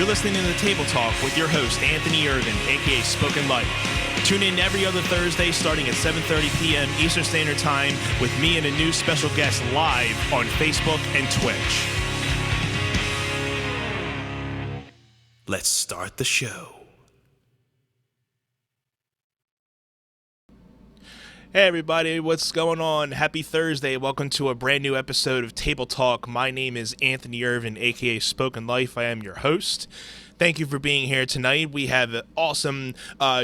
You're listening to the Table Talk with your host, Anthony Irvin, aka Spoken Life. Tune in every other Thursday starting at 7:30 p.m. Eastern Standard Time with me and a new special guest live on Facebook and Twitch. Let's start the show. Hey everybody, what's going on? Happy Thursday. Welcome to a brand new episode of Table Talk. My name is Anthony Irvin, aka Spoken Life. I am your host. Thank you for being here tonight. We have an awesome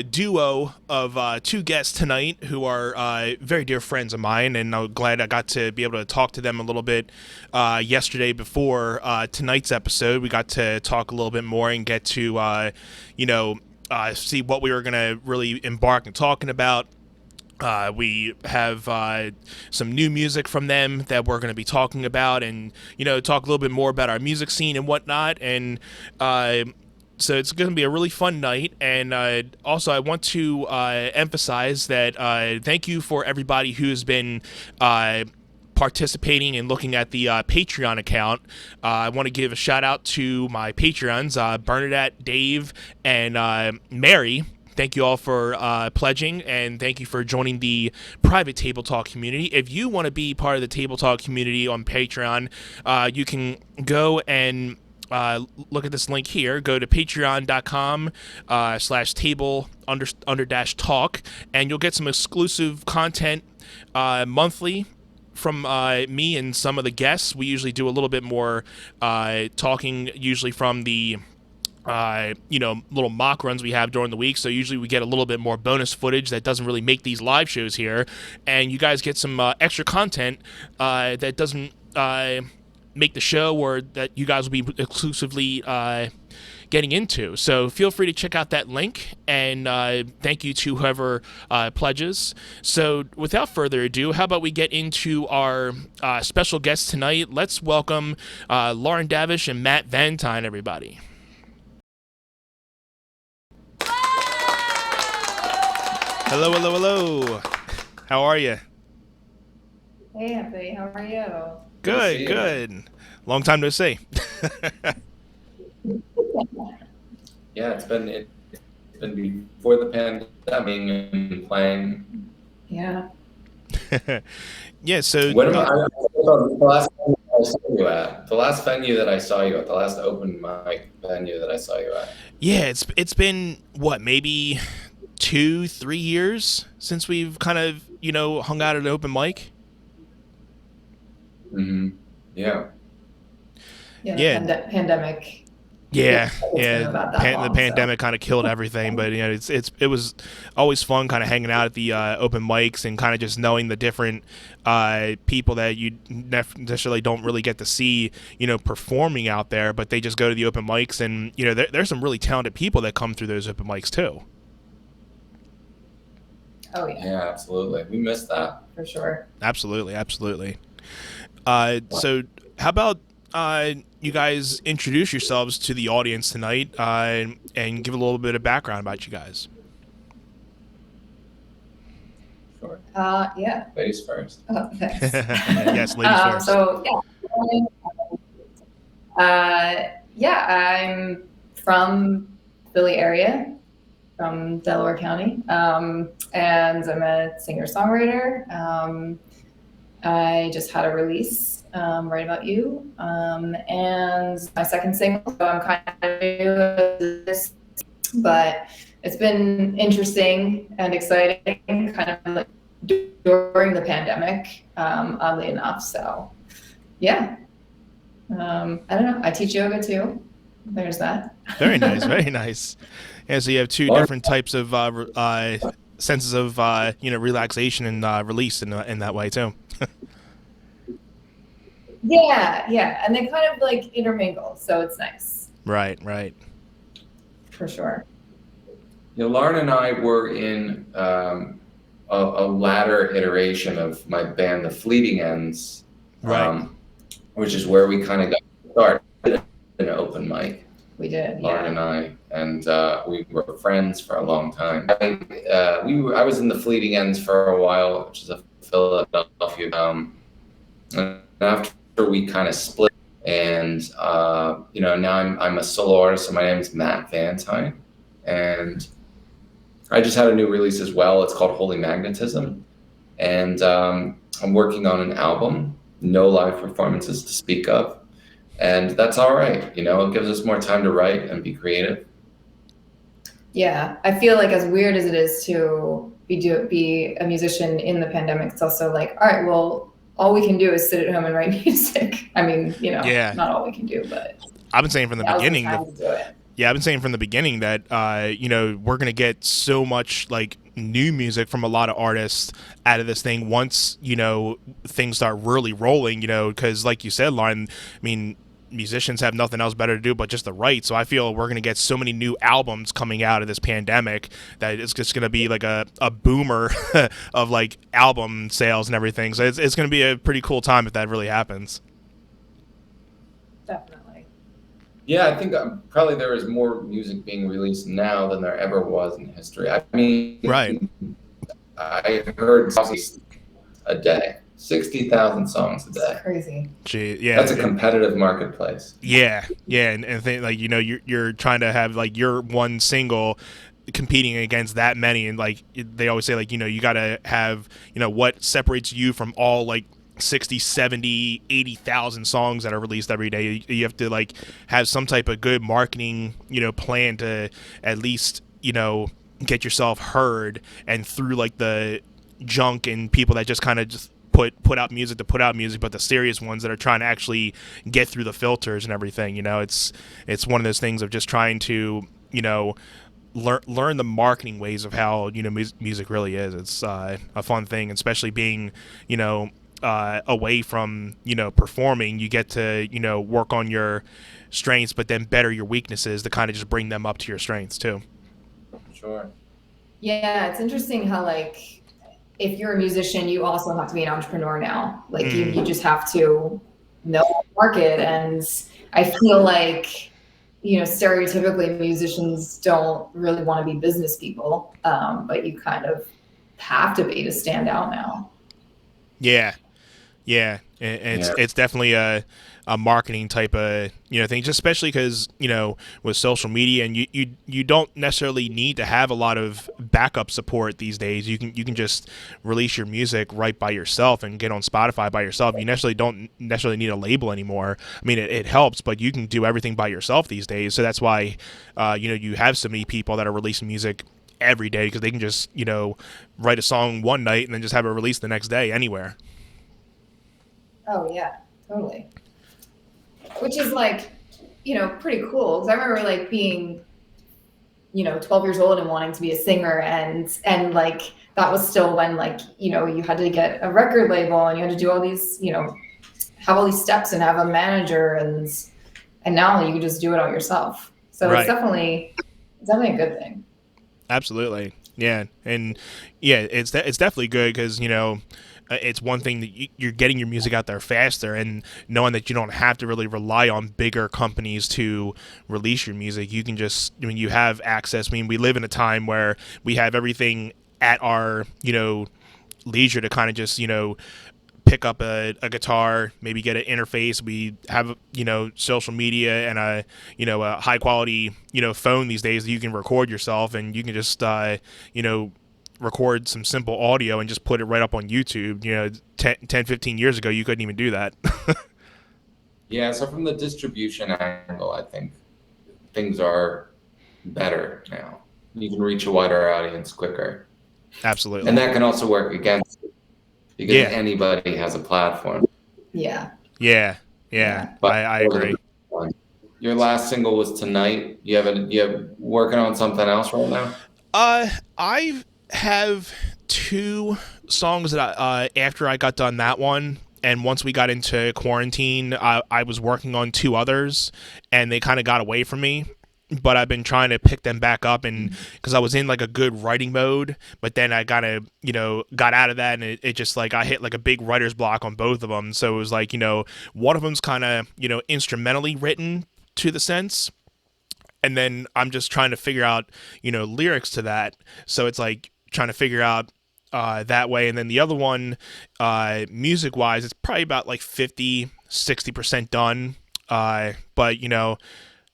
duo of two guests tonight who are very dear friends of mine, and I'm glad I got to be able to talk to them a little bit yesterday before tonight's episode. We got to talk a little bit more and get to, see what we were going to really embark on talking about. We have some new music from them that we're going to be talking about, and talk a little bit more about our music scene and whatnot. And so it's going to be a really fun night. And also, I want to emphasize that thank you for everybody who's been participating and looking at the Patreon account. I want to give a shout out to my Patreons, Bernadette, Dave, and Mary. Thank you all for pledging, and thank you for joining the private Table Talk community. If you want to be part of the Table Talk community on Patreon, you can go and look at this link here. Go to patreon.com/table_talk, and you'll get some exclusive content monthly from me and some of the guests. We usually do a little bit more talking, usually from the little mock runs we have during the week. So usually we get a little bit more bonus footage that doesn't really make these live shows here. And you guys get some extra content that doesn't make the show, or that you guys will be exclusively getting into. So feel free to check out that link, and thank you to whoever pledges. So without further ado, how about we get into our special guests tonight? Let's welcome Lauren Davish and Matt Vantine, everybody. Hello, hello, hello. How are you? Hey, Anthony. How are you? Good, good. Long time no see. Yeah, it's been before the pandemic and playing. Yeah. Yeah. So when the last venue I saw you at? The last venue that I saw you at, the last open mic venue that I saw you at. Yeah, it's been what, maybe 2-3 years since we've kind of hung out at an open mic. Mm-hmm. Yeah. Yeah. Pandemic. Yeah. The pandemic kind of killed everything, but it was always fun kind of hanging out at the open mics and kind of just knowing the different people that you necessarily don't really get to see performing out there, but they just go to the open mics, and there's some really talented people that come through those open mics too. Oh yeah. Yeah, absolutely. We missed that for sure. Absolutely. So how about you guys introduce yourselves to the audience tonight and give a little bit of background about you guys. Sure. Yeah. Ladies first. Oh, thanks. Yes, ladies first. So I'm from Philly area, from Delaware County, and I'm a singer-songwriter. I just had a release, Right About You, and my second single, so I'm kind of new at this, but it's been interesting and exciting, kind of like during the pandemic, oddly enough, so yeah. I don't know, I teach yoga too, there's that. Very nice, very nice. Yeah, so you have two different types of senses of relaxation and release in that way too. Yeah, and they kind of like intermingle, so it's nice. Right. For sure. Lauren and I were in a latter iteration of my band, The Fleeting Ends, right, which is where we kind of got started in an open mic. We did, Lauren and I, and we were friends for a long time. I was in The Fleeting Ends for a while, which is a Philadelphia. And after we kind of split And now I'm a solo artist, so my name is Matt Vantine, and I just had a new release as well. It's called Holy Magnetism, and I'm working on an album. No live performances to speak of, and that's all right. It gives us more time to write and be creative. Yeah, I feel like as weird as it is to be a musician in the pandemic, it's also like, all right, well, all we can do is sit at home and write music. I mean, Yeah. not all we can do, but I've been saying from the now's the beginning time to do it. Yeah, I've been saying from the beginning that we're gonna get so much like new music from a lot of artists out of this thing once things start really rolling. Because like you said, Lauren, I mean, musicians have nothing else better to do but just to write. So I feel we're gonna get so many new albums coming out of this pandemic that it's just gonna be like a boomer of like album sales and everything. So it's gonna be a pretty cool time if that really happens. Definitely. Yeah, I think probably there is more music being released now than there ever was in history. I mean, Right. I heard songs a day, 60,000 songs a day. It's crazy. Gee, yeah, That's a competitive marketplace. Yeah, and think like you're trying to have like your one single competing against that many, and like they always say like you gotta have what separates you from all like 60, 70, 80,000 songs that are released every day. You have to like have some type of good marketing plan to at least get yourself heard and through like the junk and people that just kind of just put out music to put out music, but the serious ones that are trying to actually get through the filters and everything. It's one of those things of just trying to learn the marketing ways of how music really is. It's a fun thing, especially being away from performing. You get to work on your strengths, but then better your weaknesses to kind of just bring them up to your strengths too. Sure. Yeah, it's interesting how like if you're a musician, you also have to be an entrepreneur now. Like you just have to know the market. And I feel like, stereotypically musicians don't really want to be business people, but you kind of have to be to stand out now. Yeah. And it's definitely a marketing type of thing, just especially because with social media, and you don't necessarily need to have a lot of backup support these days. You can just release your music right by yourself and get on Spotify by yourself. You don't necessarily need a label anymore. I mean, it helps, but you can do everything by yourself these days. So that's why you have so many people that are releasing music every day, because they can just write a song one night and then just have it released the next day anywhere. Oh yeah, totally. Which is like, pretty cool. Because I remember like being, 12 years old and wanting to be a singer, and like that was still when like, you had to get a record label and you had to do all these, have all these steps and have a manager, and now you can just do it all yourself. So Right. it's definitely a good thing. Absolutely. Yeah. And yeah, it's definitely good because, it's one thing that you're getting your music out there faster, and knowing that you don't have to really rely on bigger companies to release your music. You can just, you have access. I mean, we live in a time where we have everything at our, leisure to kind of just, pick up a guitar, maybe get an interface. We have, social media and a high quality, phone these days that you can record yourself, and you can just, record some simple audio and just put it right up on YouTube. 10, 15 years ago, you couldn't even do that. Yeah, so from the distribution angle, I think things are better now. You can reach a wider audience quicker. Absolutely. And that can also work against it, because anybody has a platform. Yeah. But I agree. Your last single was Tonight. You have working on something else right now? I have two songs that after I got done that one, and once we got into quarantine, I was working on two others, and they kind of got away from me. But I've been trying to pick them back up, and because I was in like a good writing mode, but then I got out of that, and it just like I hit like a big writer's block on both of them. So it was like, one of them's kind of, instrumentally written to the sense, and then I'm just trying to figure out, lyrics to that. So it's like trying to figure out that way. And then the other one, music wise, it's probably about like 50, 60% done. But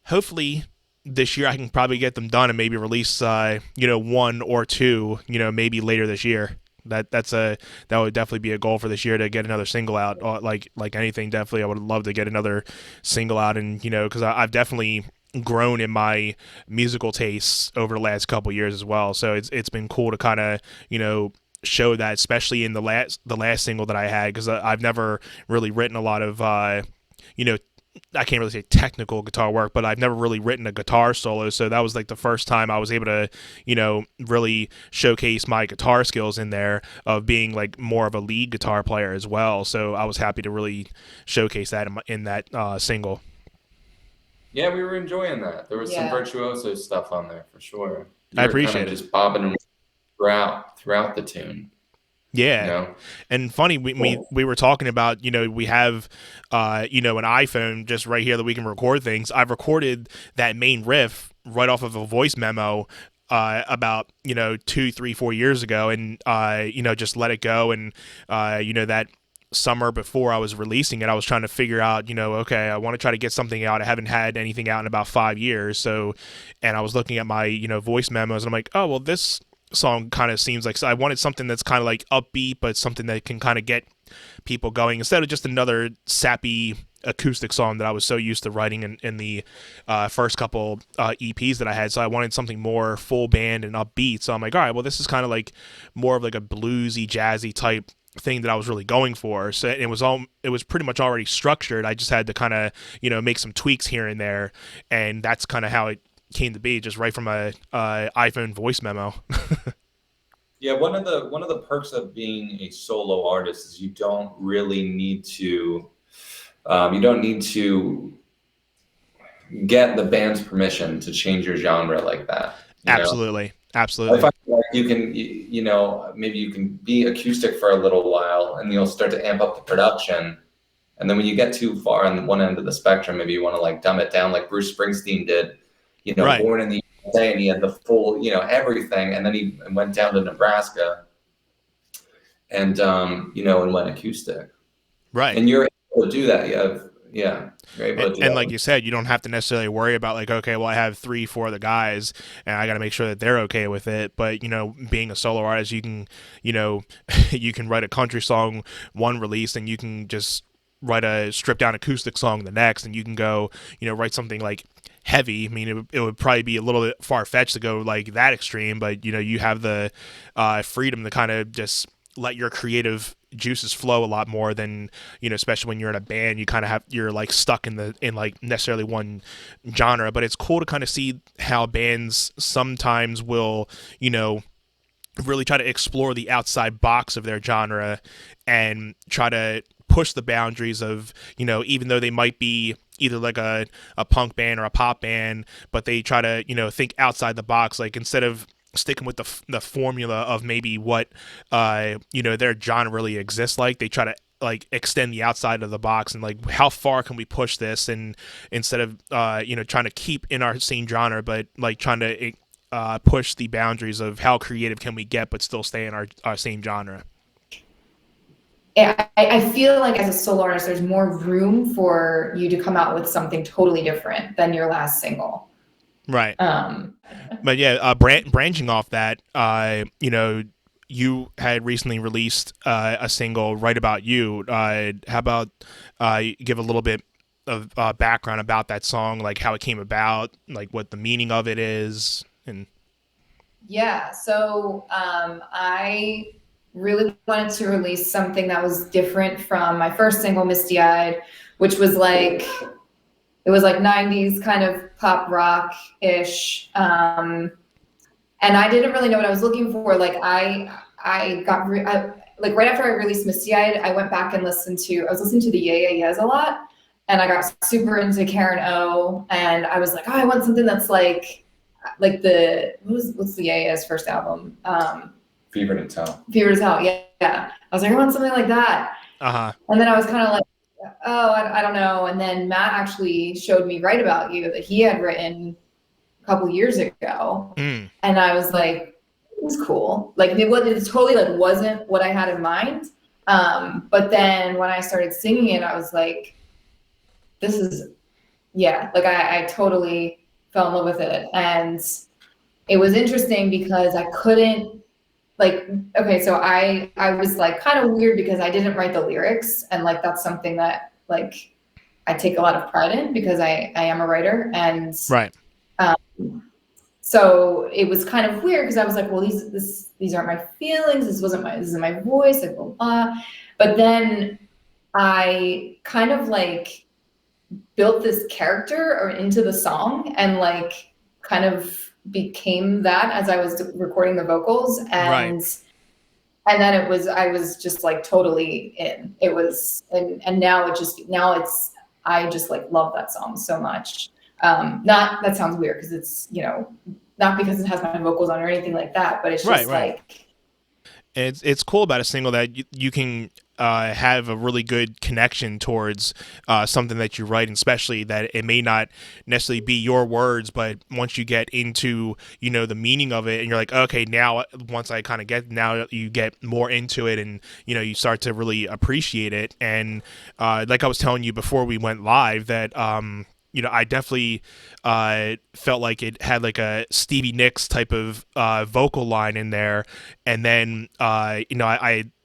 hopefully this year I can probably get them done and maybe release one or two, maybe later this year. That would definitely be a goal for this year, to get another single out. Like anything, definitely I would love to get another single out, and because I've definitely grown in my musical tastes over the last couple years as well. So it's been cool to kind of show that, especially in the last single that I had, because I've never really written a lot of you know I can't really say technical guitar work, but I've never really written a guitar solo. So that was like the first time I was able to, really showcase my guitar skills in there, of being like more of a lead guitar player as well. So I was happy to really showcase that in that single. Yeah, we were enjoying that. There was some Yeah. virtuoso stuff on there for sure. You I were kind appreciate of it. just bobbing and throughout the tune. Yeah. And funny, we were talking about, we have, an iPhone just right here that we can record things. I've recorded that main riff right off of a voice memo about, 2, 3, 4 years ago, and, just let it go. And, that summer before I was releasing it, I was trying to figure out, okay, I want to try to get something out. I haven't had anything out in about 5 years. So, and I was looking at my, voice memos, and I'm like, oh, well, this song kind of seems like, so I wanted something that's kind of like upbeat, but something that can kind of get people going, instead of just another sappy acoustic song that I was so used to writing in the first couple EPs that I had. So I wanted something more full band and upbeat. So I'm like, all right, well, this is kind of like more of like a bluesy, jazzy type thing that I was really going for. So it was pretty much already structured. I just had to kind of make some tweaks here and there, and that's kind of how it came to be, just right from a iPhone voice memo. Yeah, one of the perks of being a solo artist is you don't really need to get the band's permission to change your genre like that. Absolutely. I find like you can, maybe you can be acoustic for a little while, and you'll start to amp up the production. And then when you get too far on one end of the spectrum, maybe you want to like dumb it down, like Bruce Springsteen did. Right. Born in the USA, and he had the full, everything, and then he went down to Nebraska, and and went acoustic. Right. And you're able to do that. You're able to do that. And like you said, you don't have to necessarily worry about like, okay, well, I have 3, 4 of the guys, and I got to make sure that they're okay with it. But being a solo artist, you can, you can write a country song one release, and you can just write a stripped down acoustic song the next, and you can go, write something like heavy. I mean, it would probably be a little bit far-fetched to go like that extreme, but you have the freedom to kind of just let your creative juices flow a lot more than, especially when you're in a band. You're like stuck in like necessarily one genre. But it's cool to kind of see how bands sometimes will really try to explore the outside box of their genre, and try to push the boundaries of, even though they might be either like a punk band or a pop band, but they try to, think outside the box. Like, instead of sticking with the formula of maybe what, their genre really exists like, they try to like extend the outside of the box, and like, how far can we push this? And instead of, trying to keep in our same genre, but like trying to push the boundaries of how creative can we get, but still stay in our same genre. I feel like as a solo artist, there's more room for you to come out with something totally different than your last single. Right. But yeah, branching off that, you had recently released a single, Right About You. How about give a little bit of background about that song, like how it came about, like what the meaning of it is? And yeah, so I really wanted to release something that was different from my first single, Misty Eyed, which was like, it was like 90s kind of pop rock ish. And I didn't really know what I was looking for. Like like right after I released Misty Eyed, I went back and I was listening to the Yeah Yeah Yeahs a lot. And I got super into Karen O, and I was like, oh, I want something that's like what's the Yeah Yeahs' first album? Fever to Tell. Fever to Tell, yeah. I was like, I want something like that. And then I was kind of like, oh, I don't know. And then Matt actually showed me Right About You that he had written a couple years ago. And I was like, it was cool. Like, it totally like wasn't what I had in mind. But then when I started singing it, I was like, this is yeah, like I totally fell in love with it. And it was interesting because I couldn't, like, okay, so I was like kind of weird because I didn't write the lyrics, and like that's something that like I take a lot of pride in because I am a writer. And Right. so it was kind of weird because I was like, well, these aren't my feelings. This isn't my voice, like blah, blah. But then I kind of like built this character or into the song, and like kind of became that as I was recording the vocals. Right. And then I was just like totally in. It was, and now I just like love that song so much. Not, that sounds weird because it's, not because it has my vocals on or anything like that, but it's just Right. like, It's cool about a single that you can have a really good connection towards something that you write, and especially that it may not necessarily be your words, but once you get into the meaning of it, and you're like, okay, now once I kind of get, now you get more into it, and you start to really appreciate it. And like I was telling you before we went live, that I definitely felt like it had like a Stevie Nicks type of vocal line in there, and then I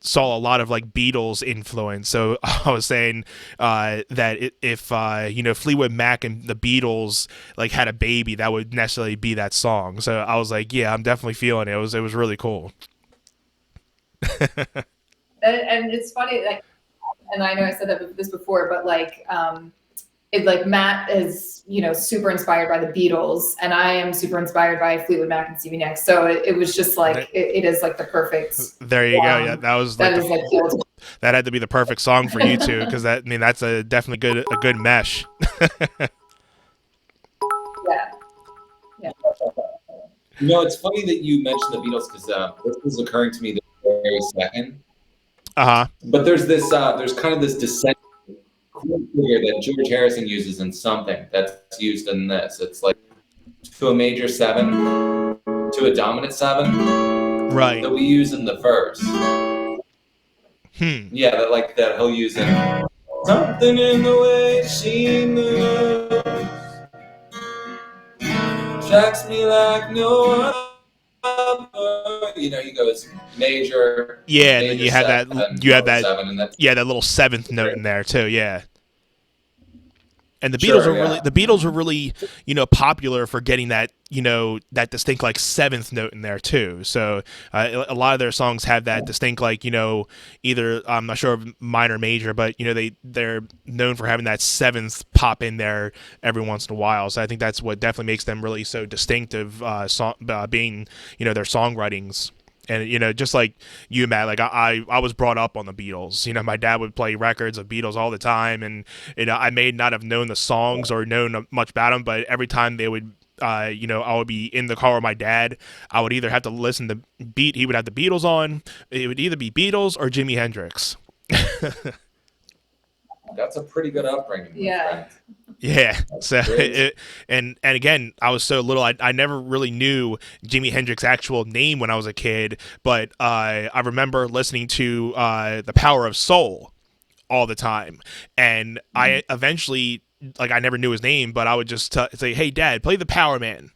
saw a lot of like Beatles influence. So I was saying that if Fleetwood Mac and the Beatles like had a baby, that would necessarily be that song. So I was like, yeah, I'm definitely feeling it. It was really cool. and it's funny, like, and I know I said this before, but like, it, like, Matt is, super inspired by the Beatles, and I am super inspired by Fleetwood Mac and Stevie Nicks. So it was just like, it is like the perfect. There you go. Yeah, that was like that had to be the perfect song for you two, because that's a definitely a good mesh. Yeah. Yeah. It's funny that you mentioned the Beatles, because this was occurring to me this very second. But there's kind of this descent figure that George Harrison uses in something that's used in this. It's like to a major 7, to a dominant 7, right? That we use in the verse. Yeah, that he'll use in something in the way she moves attracts me like no other. He goes major. Yeah, and then you had that. You had that. 7, and that's that little 7th note in there too. Yeah. And the Beatles were really, popular for getting that, that distinct like 7th note in there too. So a lot of their songs have that distinct, like, either, I'm not sure of minor or major, but they're known for having that 7th pop in there every once in a while. So I think that's what definitely makes them really so distinctive, being, their songwritings. And just like you, Matt, like I was brought up on the Beatles. My dad would play records of Beatles all the time, and I may not have known the songs or known much about them, but every time they would, I would be in the car with my dad, I would either have to listen to he would have the Beatles on. It would either be Beatles or Jimi Hendrix. That's a pretty good upbringing. Yeah. Yeah. So and again, I was so little, I never really knew Jimi Hendrix's actual name when I was a kid, but I remember listening to The Power of Soul all the time, and I eventually, like, I never knew his name, but I would just say, "Hey, Dad, play The Power Man."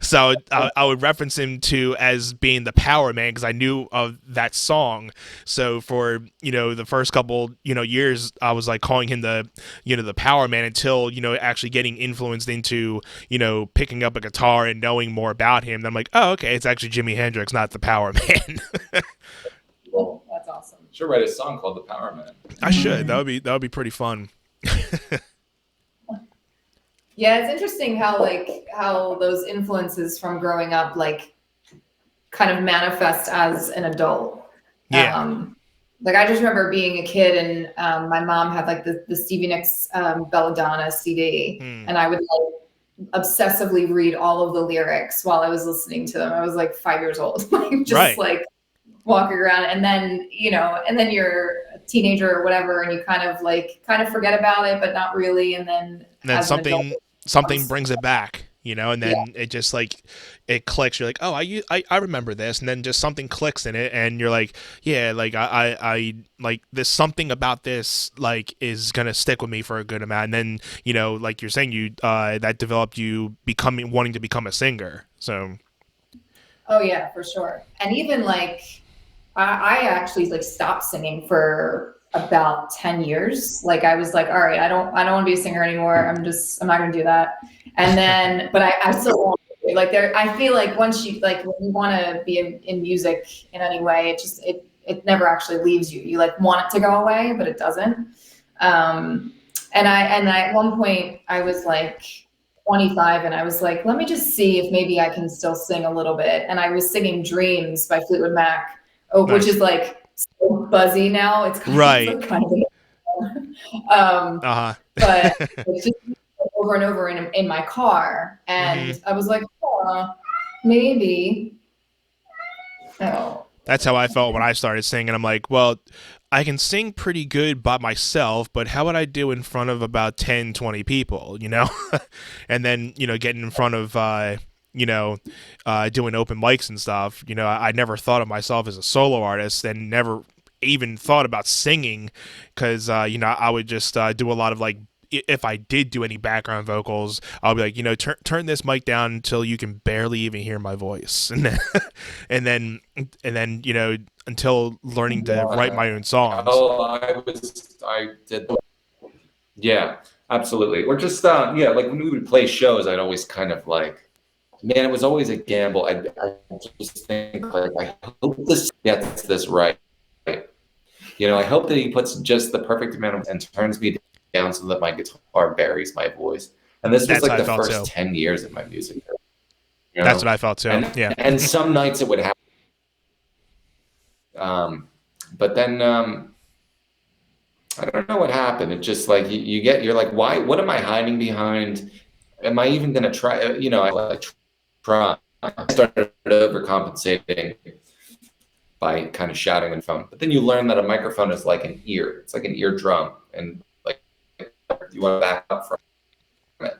So I would reference him as being the Power Man because I knew of that song. So for the first couple years, I was like calling him the the Power Man, until actually getting influenced into picking up a guitar and knowing more about him. Then I'm like, oh, okay, it's actually Jimi Hendrix, not the Power Man. Cool. That's awesome. Should write a song called The Power Man. I should. That would be pretty fun. Yeah, it's interesting how those influences from growing up like kind of manifest as an adult. Yeah. Like I just remember being a kid, and my mom had like the Stevie Nicks Belladonna CD, and I would like obsessively read all of the lyrics while I was listening to them. I was like 5 years old, like walking around, and then you're a teenager or whatever, and you kind of forget about it, but not really, and then something brings it back. and then it just like it clicks. You're like, oh, I remember this, and then just something clicks in it, and you're like, yeah, like I like this, something about this like is gonna stick with me for a good amount, and then like you're saying, you that developed you wanting to become a singer. So Oh yeah, for sure. And even like I actually like stopped singing for about 10 years. Like I was like, all right, I don't want to be a singer anymore. I'm not gonna do that. And then but I still want to. Like there I feel like once you like when you want to be in music in any way, it never actually leaves you. You like want it to go away, but it doesn't. And I at one point I was like 25 and I was like, let me just see if maybe I can still sing a little bit. And I was singing Dreams by Fleetwood Mac, which is like so buzzy now. It's right. kind of but it's just over and over in my car. And I was like, maybe. Oh. That's how I felt when I started singing. I'm like, well, I can sing pretty good by myself, but how would I do in front of about 10, 20 people, And then, getting in front of, doing open mics and stuff, I never thought of myself as a solo artist and never even thought about singing because, I would just do a lot of like, if I did do any background vocals, I'll be like, turn this mic down until you can barely even hear my voice, and then until learning to write my own songs. Oh, I did. Yeah, absolutely. Or just like when we would play shows, I'd always kind of like, man, it was always a gamble. I just think like, I hope this gets this right. I hope that he puts just the perfect amount of and turns me down so that my guitar buries my voice. And this was like the first 10 years of my music. That's what I felt too. And some nights it would happen. But then I don't know what happened. It just like you're like, why? What am I hiding behind? Am I even gonna try? I like try. I started overcompensating by kind of shouting in the phone. But then you learn that a microphone is like an ear. It's like an eardrum, and like you want to back up from it.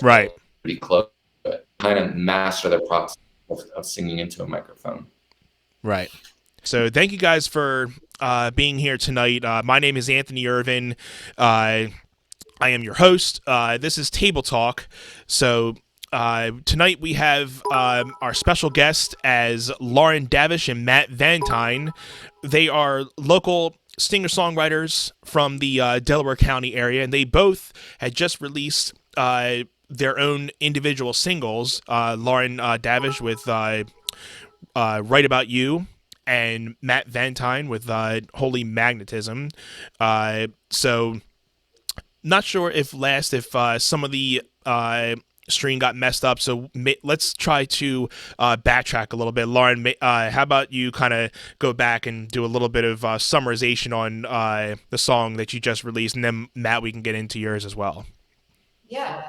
Right. Pretty close to it. Kind of master the process of singing into a microphone. Right. So thank you guys for being here tonight. My name is Anthony Irvin. I am your host. This is Table Talk. So tonight we have our special guest as Lauren Davish and Matt Vantine. They are local singer-songwriters from the Delaware County area, and they both had just released their own individual singles. Lauren Davish with Right About You, and Matt Vantine with Holy Magnetism. So not sure if some of the stream got messed up, so let's try to backtrack a little bit. Lauren, how about you kind of go back and do a little bit of summarization on the song that you just released, and then Matt, we can get into yours as well. Yeah.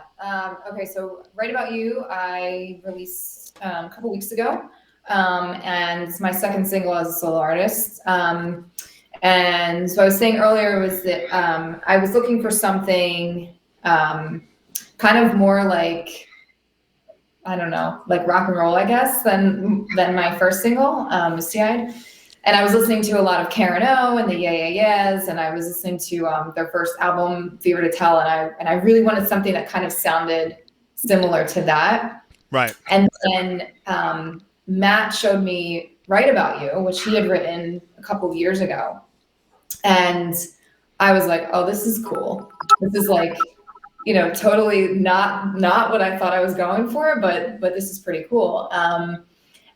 Okay, so Right About You I released a couple weeks ago. And it's my second single as a solo artist. And so I was saying earlier was that I was looking for something kind of more like, I don't know, like rock and roll, I guess, than my first single, Misty-Eyed. And I was listening to a lot of Karen O and the Yeah Yeah Yeahs, and I was listening to their first album, Fever to Tell, and I really wanted something that kind of sounded similar to that. Right. And then Matt showed me Right About You, which he had written a couple of years ago. And I was like, oh, this is cool. This is like, totally not what I thought I was going for, but this is pretty cool.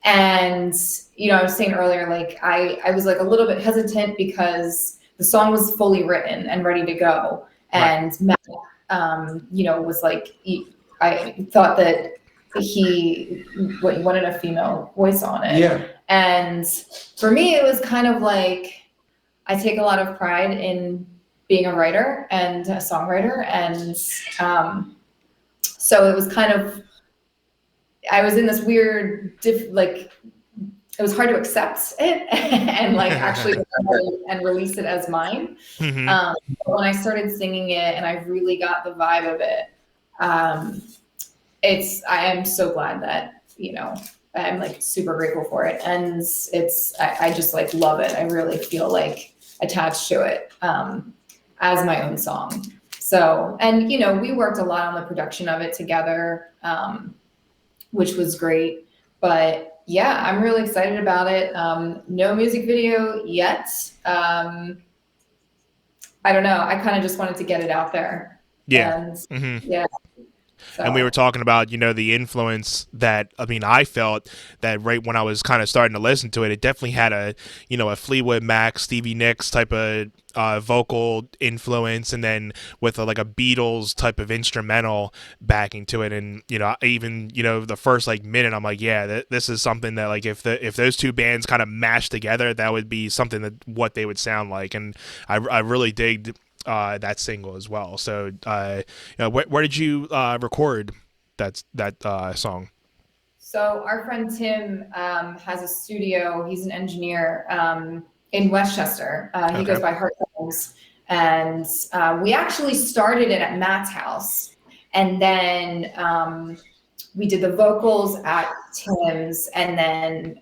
And, I was saying earlier, like, I was like a little bit hesitant because the song was fully written and ready to go. And Matt, was like, I thought that he wanted a female voice on it. Yeah. And for me, it was kind of like, I take a lot of pride in being a writer and a songwriter. And so it was kind of, I was in this weird, it was hard to accept it and like actually and release it as mine. Mm-hmm. But when I started singing it and I really got the vibe of it, I am so glad that, I'm like super grateful for it. And I just like love it. I really feel like attached to it as my own song. So, and, we worked a lot on the production of it together, which was great. But yeah, I'm really excited about it. No music video yet. I don't know. I kind of just wanted to get it out there. Yeah. And Mm-hmm. yeah, And we so were talking about, the influence that, I mean, I felt that right when I was kind of starting to listen to it, it definitely had a Fleetwood Mac, Stevie Nicks type of vocal influence, and then with like a Beatles type of instrumental backing to it. And, even, the first like minute, I'm like, yeah, this is something that like if those two bands kind of mashed together, that would be something that what they would sound like. And I really digged that single as well. So, where did you record that song? So our friend Tim has a studio. He's an engineer in Westchester. He Okay, goes by Heart Films, and we actually started it at Matt's house, and then we did the vocals at Tim's, and then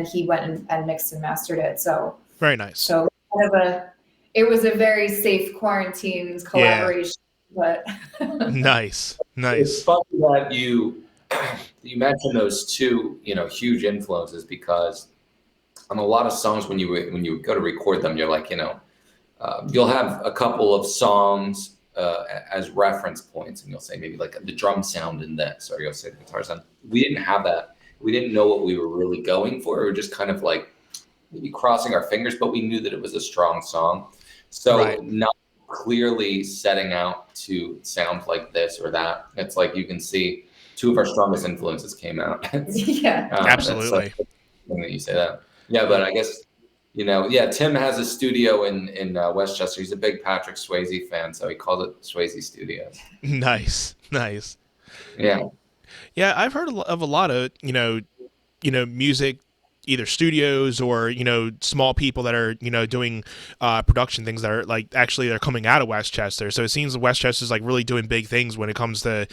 he went and mixed and mastered it. So very nice. so kind of it was a very safe quarantine Yeah, collaboration, but nice, It's nice. funny that you mentioned those two, huge influences because on a lot of songs when you go to record them, you're like, you'll have a couple of songs as reference points, and you'll say maybe like the drum sound in this, or you'll say the guitar sound. We didn't have that. We didn't know what we were really going for. We were just kind of like maybe crossing our fingers, but we knew that it was a strong song. So Right. not clearly setting out to sound like this or that. It's like you can see two of our strongest influences came out. yeah. That's such Absolutely. a thing that you say that. Yeah, but I guess yeah. Tim has a studio in Westchester. He's a big Patrick Swayze fan, so he calls it Swayze Studios. Nice, nice. Yeah. Yeah, I've heard of a lot of music, either studios or small people that are doing production things that are like actually they're coming out of Westchester. So it seems Westchester's like really doing big things when it comes to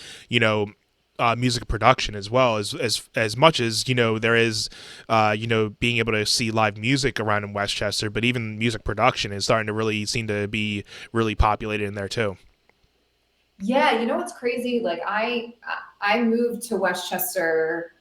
music production, as well as much as there is being able to see live music around in Westchester, but even music production is starting to really seem to be really populated in there too. Yeah, you know what's crazy? Like I moved to Westchester,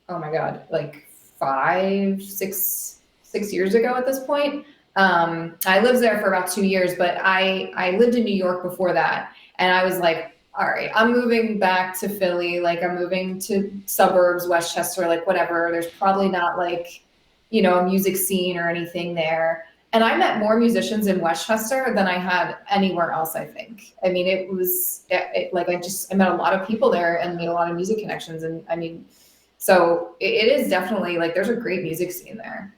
oh my God, like 6 years ago at this point. I lived there for about 2 years, but I lived in New York before that. And I was like, all right, I'm moving back to Philly, like I'm moving to suburbs, Westchester, like whatever. There's probably not like, a music scene or anything there. And I met more musicians in Westchester than I had anywhere else, I think. I mean, like I met a lot of people there and made a lot of music connections. And I mean, so it is definitely like there's a great music scene there.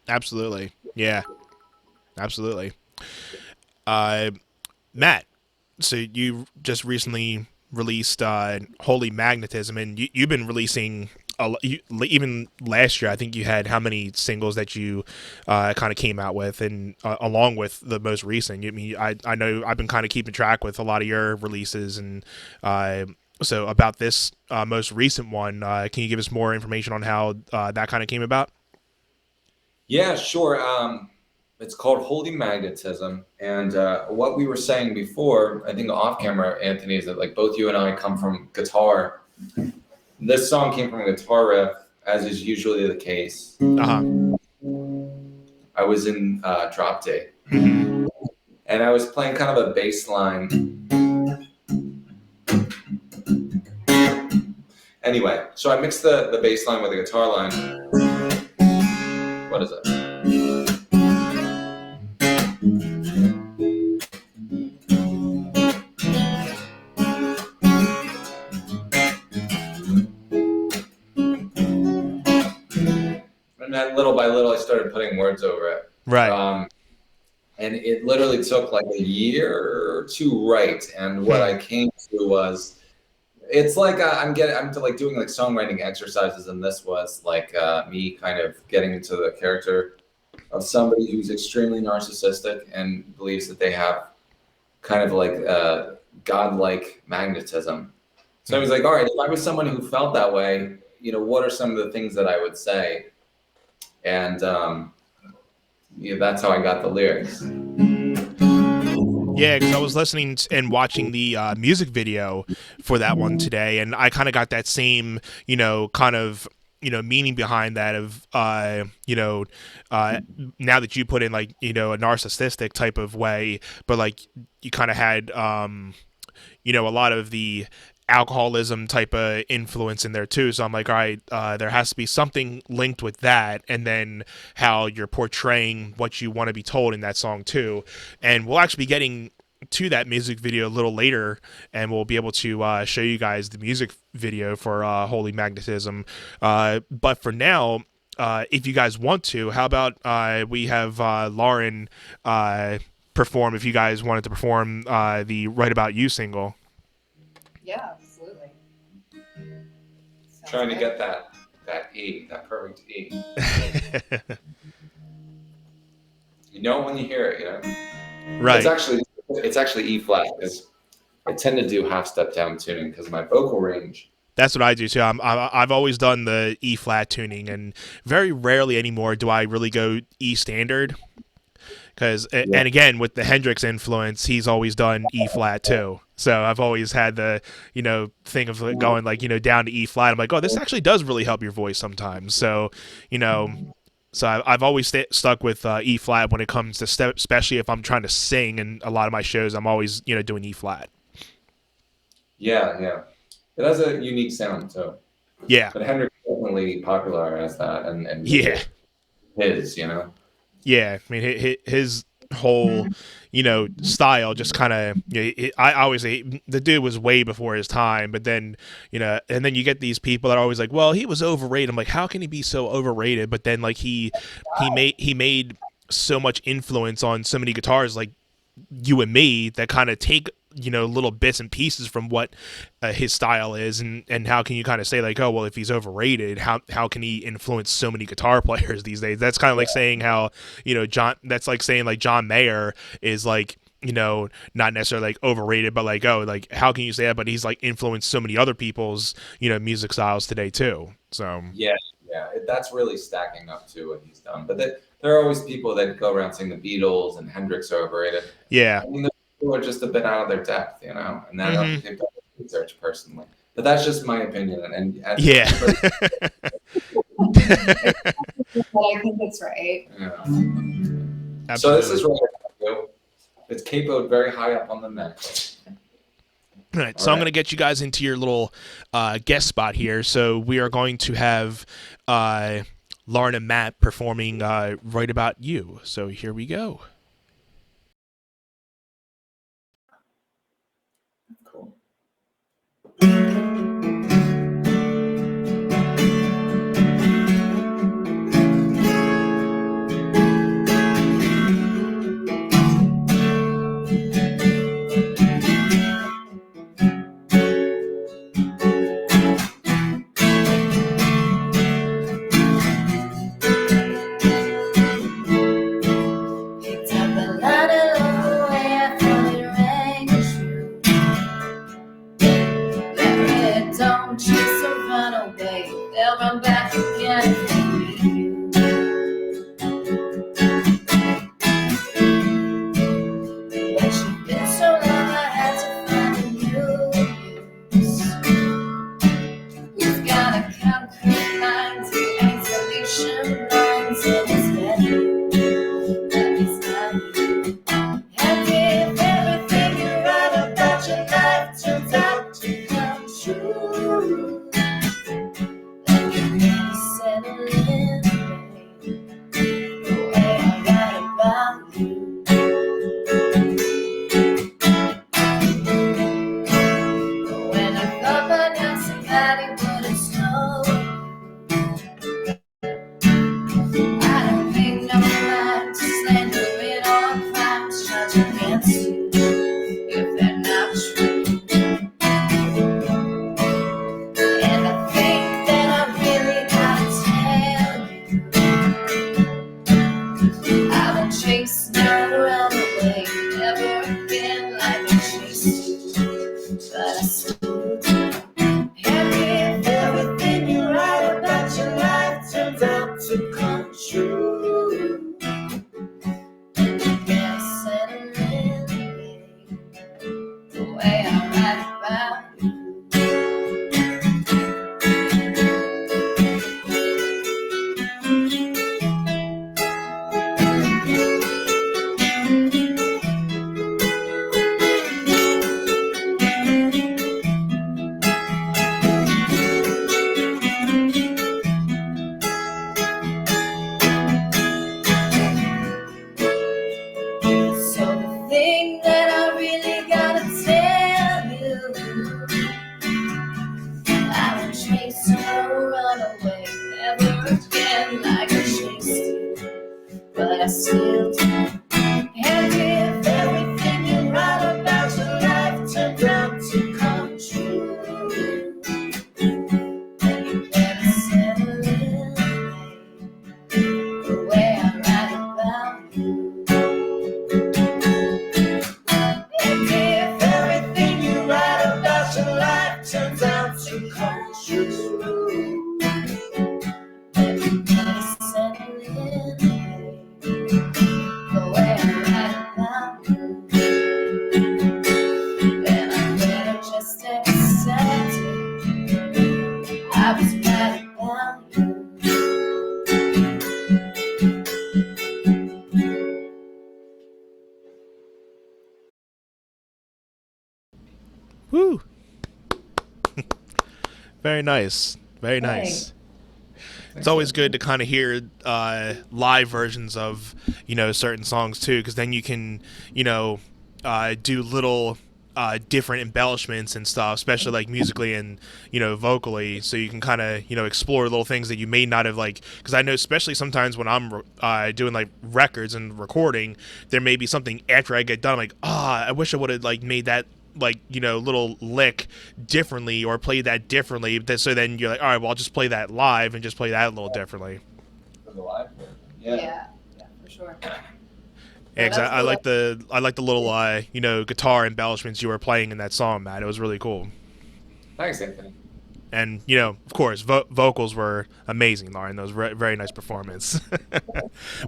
Absolutely, yeah, absolutely. uh Matt, so you just recently released Holy Magnetism, and you've been releasing even last year. I think you had how many singles that you kind of came out with, and along with the most recent. I mean, I know I've been kind of keeping track with a lot of your releases, and so about this most recent one, can you give us more information on how that kind of came about? Yeah, sure. It's called Holy Magnetism. And what we were saying before, I think off camera, Anthony, is that like both you and I come from guitar. This song came from a guitar riff, as is usually the case. Uh I was in drop D, huh. and I was playing kind of a bass line. Anyway, so I mixed the bass line with the guitar line. What is it? And then little by little, I started putting words over it. Right. And it literally took like a year to write. And what I came to was, it's like I'm like doing like songwriting exercises, and this was like me kind of getting into the character of somebody who's extremely narcissistic and believes that they have kind of like godlike magnetism. So I was like, all right, if I was someone who felt that way, you know, what are some of the things that I would say? And yeah, that's how I got the lyrics. Yeah, because I was listening and watching the music video for that one today, and I kind of got that same, kind of, meaning behind that of, now that you put in like, a narcissistic type of way, but like you kind of had, a lot of the alcoholism type of influence in there too. So I'm like, all right, there has to be something linked with that, and then how you're portraying what you want to be told in that song too. And we'll actually be getting to that music video a little later, and we'll be able to show you guys the music video for Holy Magnetism. But for now, if you guys want to, how about we have Lauren perform, if you guys wanted to perform the Right About You single. Yeah, absolutely. Trying to get that E, that perfect E. You know when you hear it, you know. Right. It's actually E flat, because I tend to do half step down tuning because of my vocal range. That's what I do too. I've always done the E flat tuning, and very rarely anymore do I really go E standard. Because, and again, with the Hendrix influence, he's always done E flat too. So I've always had the, thing of going like, down to E flat. I'm like, oh, this actually does really help your voice sometimes. So, so I've always stuck with E flat when it comes to especially if I'm trying to sing. And a lot of my shows, I'm always, doing E flat. Yeah. It has a unique sound too. Yeah. But Hendrix definitely popularized that, and yeah, his, Yeah, I mean his whole, style just kind of. I always say the dude was way before his time, but then and then you get these people that are always like, well, he was overrated. I'm like, how can he be so overrated? But then like he made so much influence on so many guitars like you and me that kind of take little bits and pieces from what his style is, and how can you kind of say like, oh well, if he's overrated, how can he influence so many guitar players these days? That's kind of like saying how that's like saying like John Mayer is like not necessarily like overrated, but like, oh, like how can you say that? But he's like influenced so many other people's music styles today too. So yeah, that's really stacking up to what he's done. But there are always people that go around saying the Beatles and Hendrix are overrated. Yeah. I mean, those people are just a bit out of their depth, and I don't think that research personally. But that's just my opinion, and yeah. Well, I think it's right. Yeah. So this is right. It's capoed very high up on the neck. All right, so I'm going to get you guys into your little guest spot here. So we are going to have Lauren and Matt performing Right About You. So here we go. Cool. I still do. And if everything you write about your life turns out to come true, then you better settle in the way I write about you. And if everything you write about your life turns out to come true, then you better settle in the way I write about you. Then I better just accept it. I was right about you. Woo! Very nice. Very nice. It's always good to kind of hear live versions of, certain songs too, because then you can, do little different embellishments and stuff, especially like musically and, vocally, so you can kind of, explore little things that you may not have because I know especially sometimes when I'm doing like records and recording, there may be something after I get done, I'm like, I wish I would have made that little lick differently or play that differently. So then you're like, all right, well, I'll just play that live and just play that a little differently. For the live version. Yeah, for sure. Yeah, cause I like the little guitar embellishments you were playing in that song, Matt. It was really cool. Thanks, Anthony. And of course, vocals were amazing, Lauren. That was very nice performance.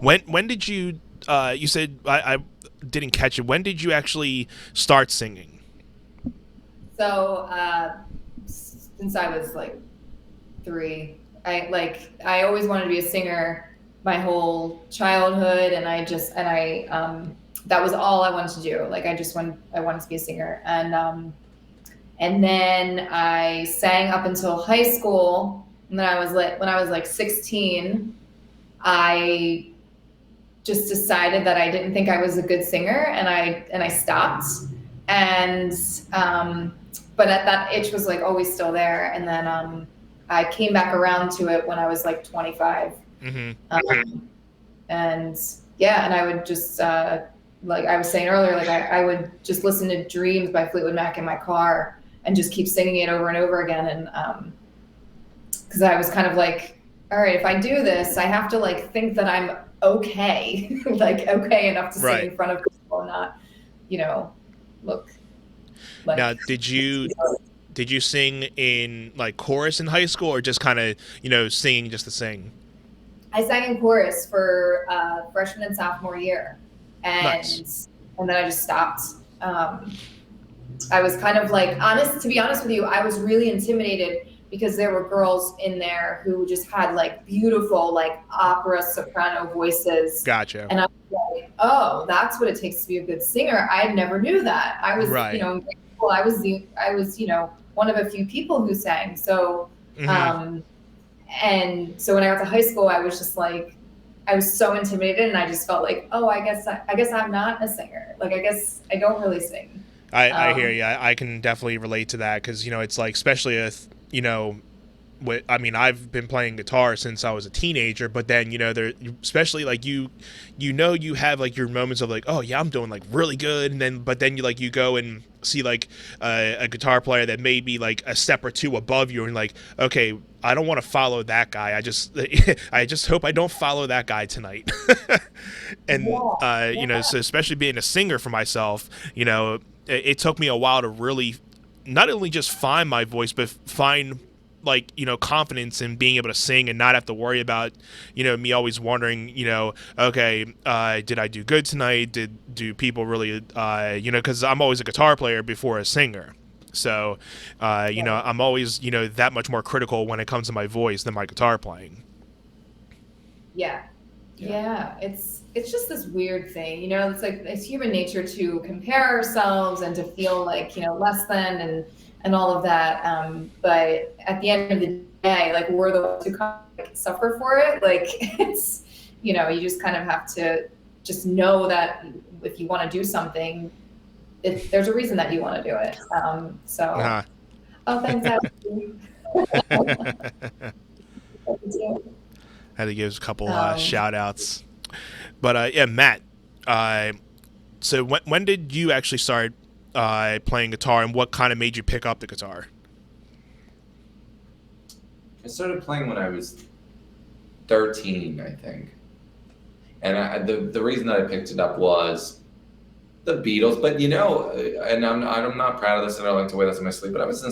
When did you? You said I didn't catch it. When did you actually start singing? So since I was like 3, I always wanted to be a singer my whole childhood, and I that was all I wanted to do. I wanted to be a singer, and then I sang up until high school. And then when I was like 16, I just decided that I didn't think I was a good singer, and I stopped. And but that itch was always still there. And then I came back around to it when I was like 25. Mm-hmm. And I would just like I was saying earlier, I would just listen to Dreams by Fleetwood Mac in my car and just keep singing it over and over again. And because I was kind of like, all right, if I do this, I have to think that I'm okay, okay enough to sing in front of people, and not, look. Now, did you sing in chorus in high school, or just kind of singing just to sing? I sang in chorus for freshman and sophomore year, and nice. And then I just stopped. I was kind of to be honest with you, I was really intimidated because there were girls in there who just had beautiful opera soprano voices. Gotcha. And I was like, oh, that's what it takes to be a good singer. I never knew that. I was, right. In grade school, I was one of a few people who sang. So, mm-hmm. And so when I got to high school, I was just I was so intimidated, and I just felt I guess I'm not a singer. I guess I don't really sing. I hear you. I can definitely relate to that, because it's especially if I've been playing guitar since I was a teenager, but then there, especially you have your moments of oh yeah, I'm doing really good, and then you go and see a guitar player that may be a step or two above you, and okay, I don't want to follow that guy. I just hope I don't follow that guy tonight. And so especially being a singer for myself, it took me a while to really not only just find my voice, but find confidence in being able to sing and not have to worry about me always wondering okay, did I do good tonight, do people really because I'm always a guitar player before a singer, so I'm always that much more critical when it comes to my voice than my guitar playing. Yeah, it's just this weird thing, it's it's human nature to compare ourselves and to feel less than and all of that, but at the end of the day, we're the ones who kind of suffer for it. It's you just kind of have to just know that if you want to do something, there's a reason that you want to do it. So oh, thanks. Had to give a couple shout outs. But yeah, Matt. So when did you actually start playing guitar, and what kind of made you pick up the guitar? I started playing when I was 13, I think. And the reason that I picked it up was the Beatles. But and I'm not proud of this, and I don't like to wear this in my sleep. But I was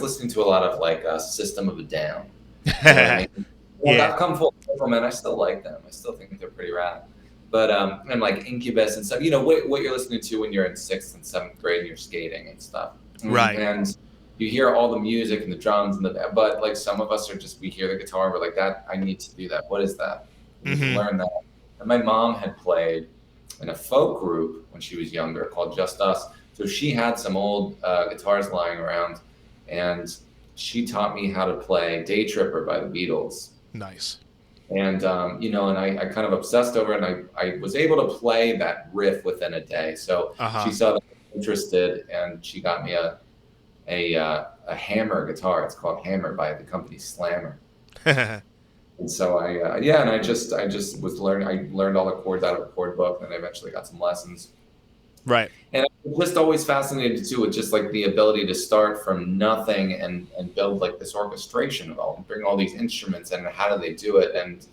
listening to a lot of like System of a Down. You know what I mean? Like Yeah. I've come full circle, man. I still like them. I still think they're pretty rad. But and like Incubus and stuff. What you're listening to when you're in sixth and seventh grade and you're skating and stuff. Right. And you hear all the music and the drums but like some of us are just we hear the guitar and we're like that. I need to do that. What is that? I need to learn that. And my mom had played in a folk group when she was younger called Just Us. So she had some old guitars lying around, and she taught me how to play Day Tripper by the Beatles. Nice. And and I kind of obsessed over it, and I was able to play that riff within a day. So she saw that I was interested, and she got me a hammer guitar. It's called Hammer by the company Slammer. And so I just was learning. I learned all the chords out of a chord book, and I eventually got some lessons. Right. And I was just always fascinated too with just like the ability to start from nothing and build like this orchestration of all and bring all these instruments and how do they do it. And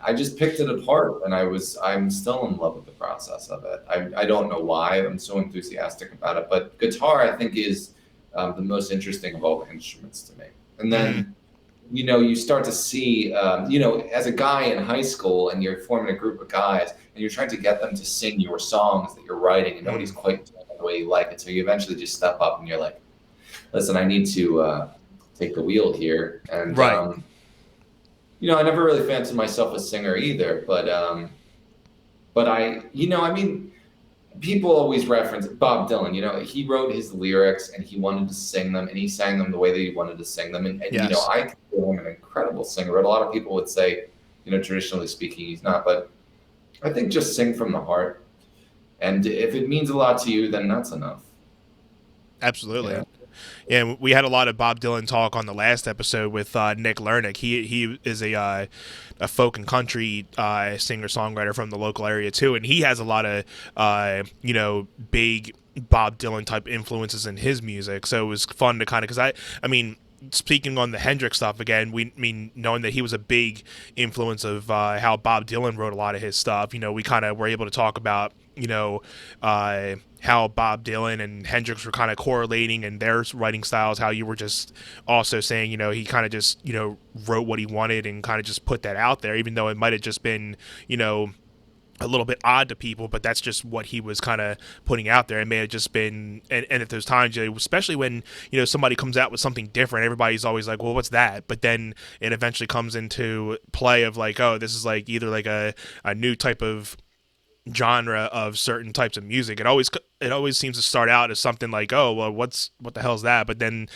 I just picked it apart, and I'm still in love with the process of it. I don't know why I'm so enthusiastic about it, but guitar I think is the most interesting of all the instruments to me. And then you start to see, as a guy in high school and you're forming a group of guys and you're trying to get them to sing your songs that you're writing and nobody's quite doing it the way you like it. So you eventually just step up and you're like, listen, I need to take the wheel here. And, right. I never really fancied myself a singer either, but people always reference Bob Dylan. He wrote his lyrics and he wanted to sing them, and he sang them the way that he wanted to sing them. And Yes. I consider him an incredible singer. But a lot of people would say, traditionally speaking, he's not. But I think just sing from the heart. And if it means a lot to you, then that's enough. Absolutely. Yeah. Yeah, we had a lot of Bob Dylan talk on the last episode with Nick Lernick. He is a folk and country singer songwriter from the local area too, and he has a lot of big Bob Dylan type influences in his music. So it was fun to kind of because I mean. Speaking on the Hendrix stuff again, knowing that he was a big influence of how Bob Dylan wrote a lot of his stuff. We kind of were able to talk about how Bob Dylan and Hendrix were kind of correlating in their writing styles. How you were just also saying he kind of just wrote what he wanted and kind of just put that out there, even though it might have just been a little bit odd to people, but that's just what he was kind of putting out there. It may have just been, and at those times, especially when, somebody comes out with something different, everybody's always like, well, what's that? But then it eventually comes into play of like, oh, this is like either like a new type of genre of certain types of music. It always seems to start out as something like, oh, well, what the hell's that? But then,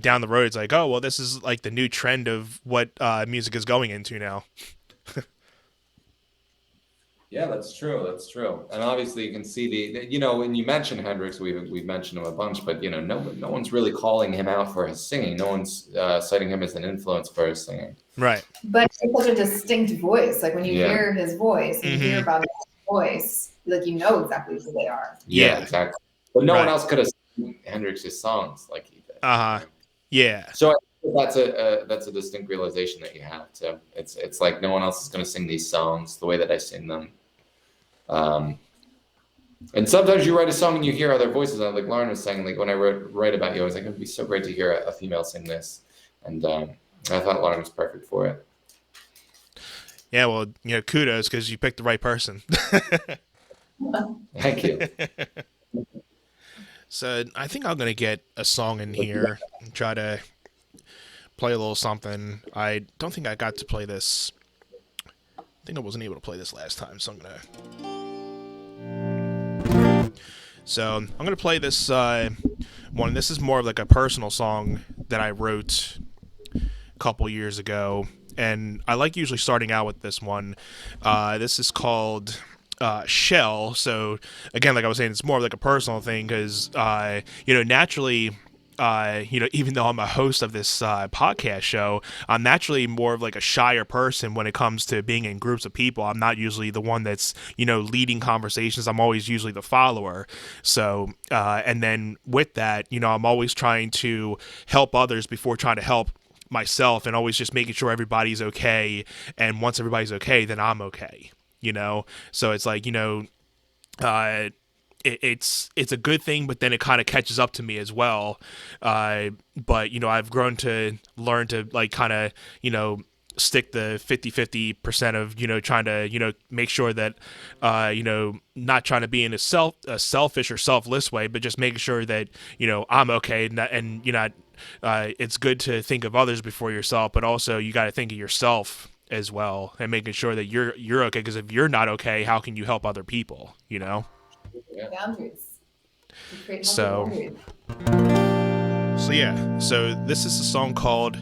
down the road, it's like, oh, well, this is like the new trend of what music is going into now. Yeah, that's true. That's true. And obviously you can see when you mention Hendrix, we've mentioned him a bunch, but no one's really calling him out for his singing. No one's citing him as an influence for his singing. Right. But it's such a distinct voice. Like when you hear his voice and you hear about his voice, like exactly who they are. Yeah, exactly. But no one else could have sung Hendrix's songs like he did. Yeah. So I think that's a distinct realization that you have to. It's like no one else is going to sing these songs the way that I sing them. And sometimes you write a song and you hear other voices. Like Lauren was saying, like when I write about you, I was like, it'd be so great to hear a female sing this. And I thought Lauren was perfect for it. Yeah, well, kudos because you picked the right person. Thank you. So I think I'm gonna get a song in here and try to play a little something. I don't think I got to play this. I think I wasn't able to play this last time, so I'm gonna play this one. This is more of like a personal song that I wrote a couple years ago, and I like usually starting out with this one. This is called Shell. So again, like I was saying, it's more of like a personal thing because naturally even though I'm a host of this podcast show, I'm naturally more of like a shyer person when it comes to being in groups of people. I'm not usually the one that's, leading conversations. I'm always usually the follower. So, and then with that, I'm always trying to help others before trying to help myself, and always just making sure everybody's okay. And once everybody's okay, then I'm okay. So it's like, uh, it's a good thing, but then it kind of catches up to me as well. But I've grown to learn to like kind of stick the 50-50% of trying to make sure that not trying to be in a selfish or selfless way, but just making sure that I'm okay, and it's good to think of others before yourself, but also you got to think of yourself as well, and making sure that you're okay, because if you're not okay, how can you help other people? Yeah. Boundaries. You create healthy So boundaries. yeah, so this is a song called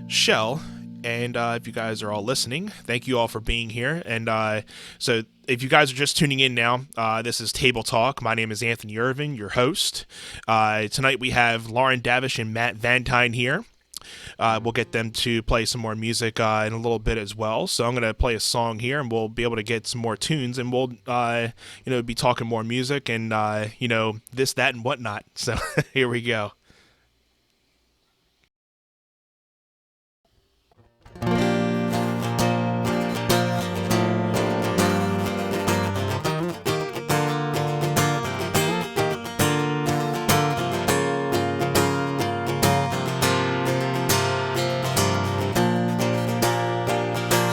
Shell. And if you guys are all listening, thank you all for being here. And so if you guys are just tuning in now, this is Table Talk. My name is Anthony Irvin, your host. Tonight we have Lauren Davish and Matt Vantine here. We'll get them to play some more music in a little bit as well. So I'm going to play a song here, and we'll be able to get some more tunes, and we'll be talking more music and this, that, and whatnot. So here we go.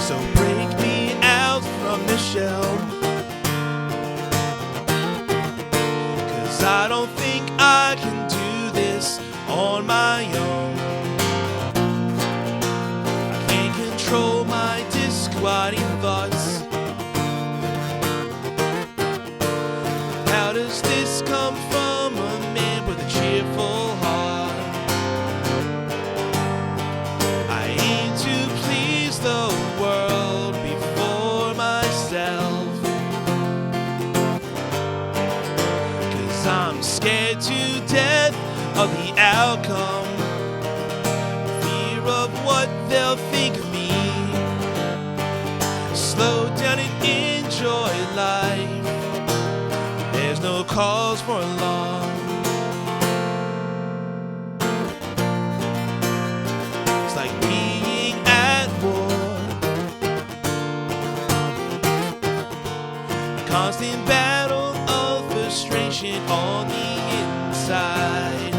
So break me out from the shell, 'cause I don't think I can do this on my own. I can't control my disquieting thoughts. How does this come from a man with a cheerful heart? I aim to please the world before myself, 'cause I'm scared to death of the outcome, fear of what they'll think of me. Slow down and enjoy life, there's no cause for alarm. It's like being at war, constant battle of frustration on the inside.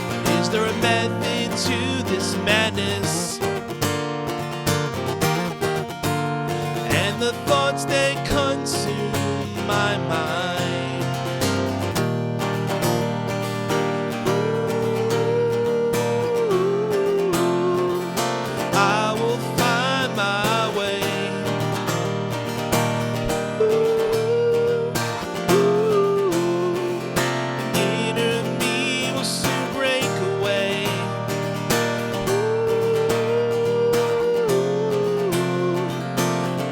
But is there a method to this madness? And the thoughts that consume my mind. I will find my way. The inner me will soon break away.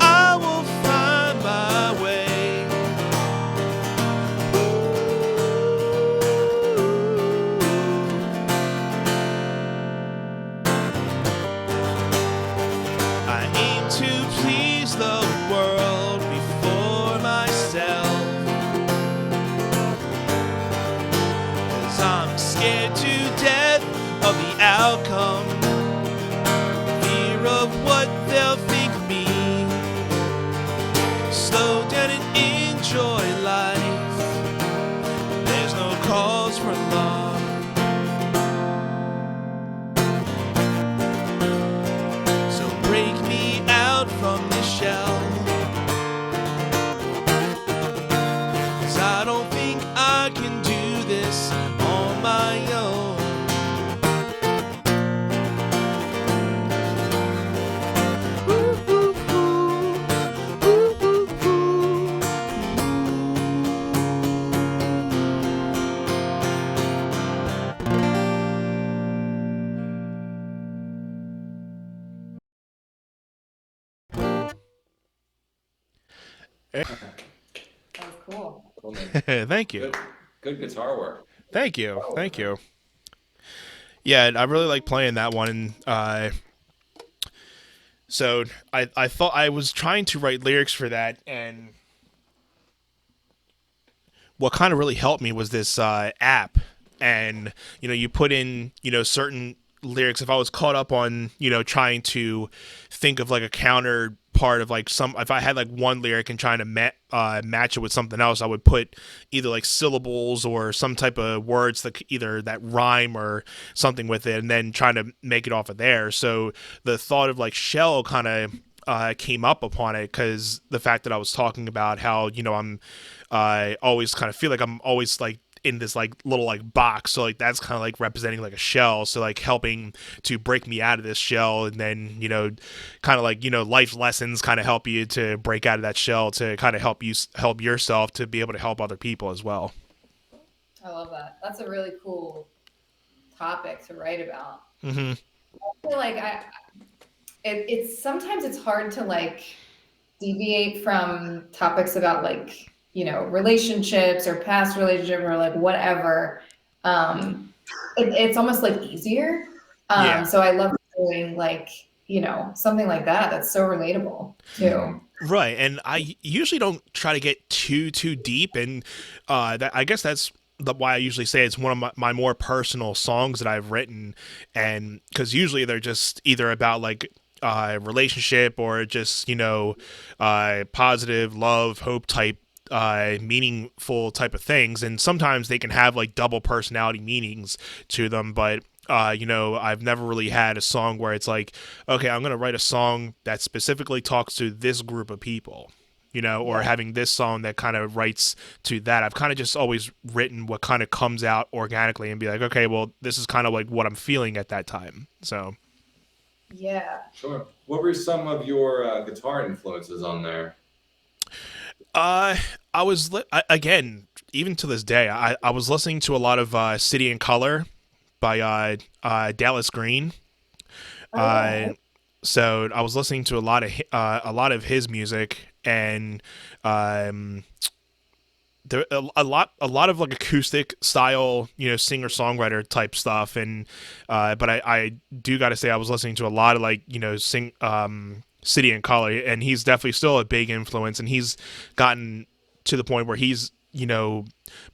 I will find my way. I aim to please the world before myself, 'cause I'm scared to death of the outcome, fear of what they'll think of me. Slow down and enjoy life, there's no cause for alarm. So break me out from the shell, 'cause I don't think I can do this on my own. Ooh, ooh, ooh. Ooh, ooh, ooh. That was cool. Cool, man. Thank you. Good guitar work. Thank you. Thank you. Yeah, I really like playing that one. So I thought I was trying to write lyrics for that, and what kind of really helped me was this app. And you put in certain lyrics. If I was caught up on trying to think of like a counter part of like some, if I had like one lyric and trying to match it with something else, I would put either like syllables or some type of words that either that rhyme or something with it, and then trying to make it off of there. So the thought of like shell kind of came up upon it, because the fact that I was talking about how I always kind of feel like I'm always like in this like little like box, so like that's kind of like representing like a shell, so like helping to break me out of this shell. And then kind of like life lessons kind of help you to break out of that shell, to kind of help yourself to be able to help other people as well. I love that. That's a really cool topic to write about. Hmm. I feel like it's sometimes it's hard to like deviate from topics about like relationships or past relationship or like whatever. It's almost like easier. Yeah. So I love doing like something like that. That's so relatable Mhm. too. Right, and I usually don't try to get too deep, and that I guess that's why I usually say it's one of my more personal songs that I've written, and because usually they're just either about like relationship or just positive love, hope type. Meaningful type of things, and sometimes they can have like double personality meanings to them. But I've never really had a song where it's like, okay, I'm going to write a song that specifically talks to this group of people, or Yeah. having this song that kind of writes to that. I've kind of just always written what kind of comes out organically and be like, okay, well, this is kind of like what I'm feeling at that time. So, Yeah. Sure. What were some of your guitar influences on there? uh, again, even to this day, I was listening to a lot of City and Color by Dallas Green. Oh Uh, yeah. so I was listening to a lot of his music, and um, there a lot of like acoustic style, singer songwriter type stuff. And but I do got to say I was listening to a lot of like sing City and Color, and he's definitely still a big influence, and he's gotten to the point where he's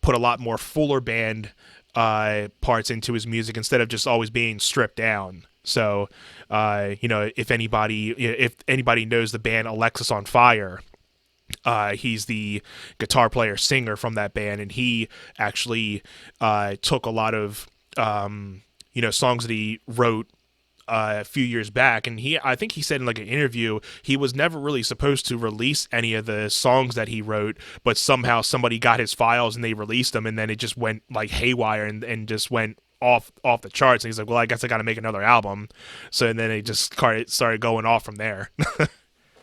put a lot more fuller band parts into his music instead of just always being stripped down. So, if anybody knows the band Alexis on Fire, he's the guitar player singer from that band, and he actually took a lot of songs that he wrote a few years back, and I think he said in like an interview he was never really supposed to release any of the songs that he wrote, but somehow somebody got his files and they released them, and then it just went like haywire, and just went off the charts. And he's like, well, I guess I got to make another album. So and then it just started going off from there.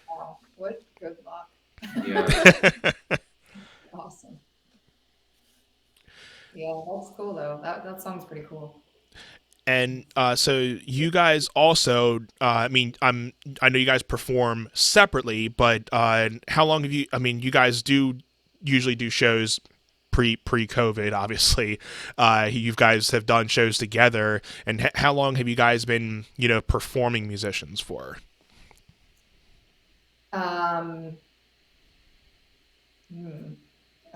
Wow. What good luck. Yeah. Awesome. Yeah, that's cool though. That sounds pretty cool. And so you guys also, I mean, I know you guys perform separately, but how long have you? I mean, you guys do usually do shows pre COVID, obviously. You guys have done shows together, and how long have you guys been performing musicians for? Um, hmm.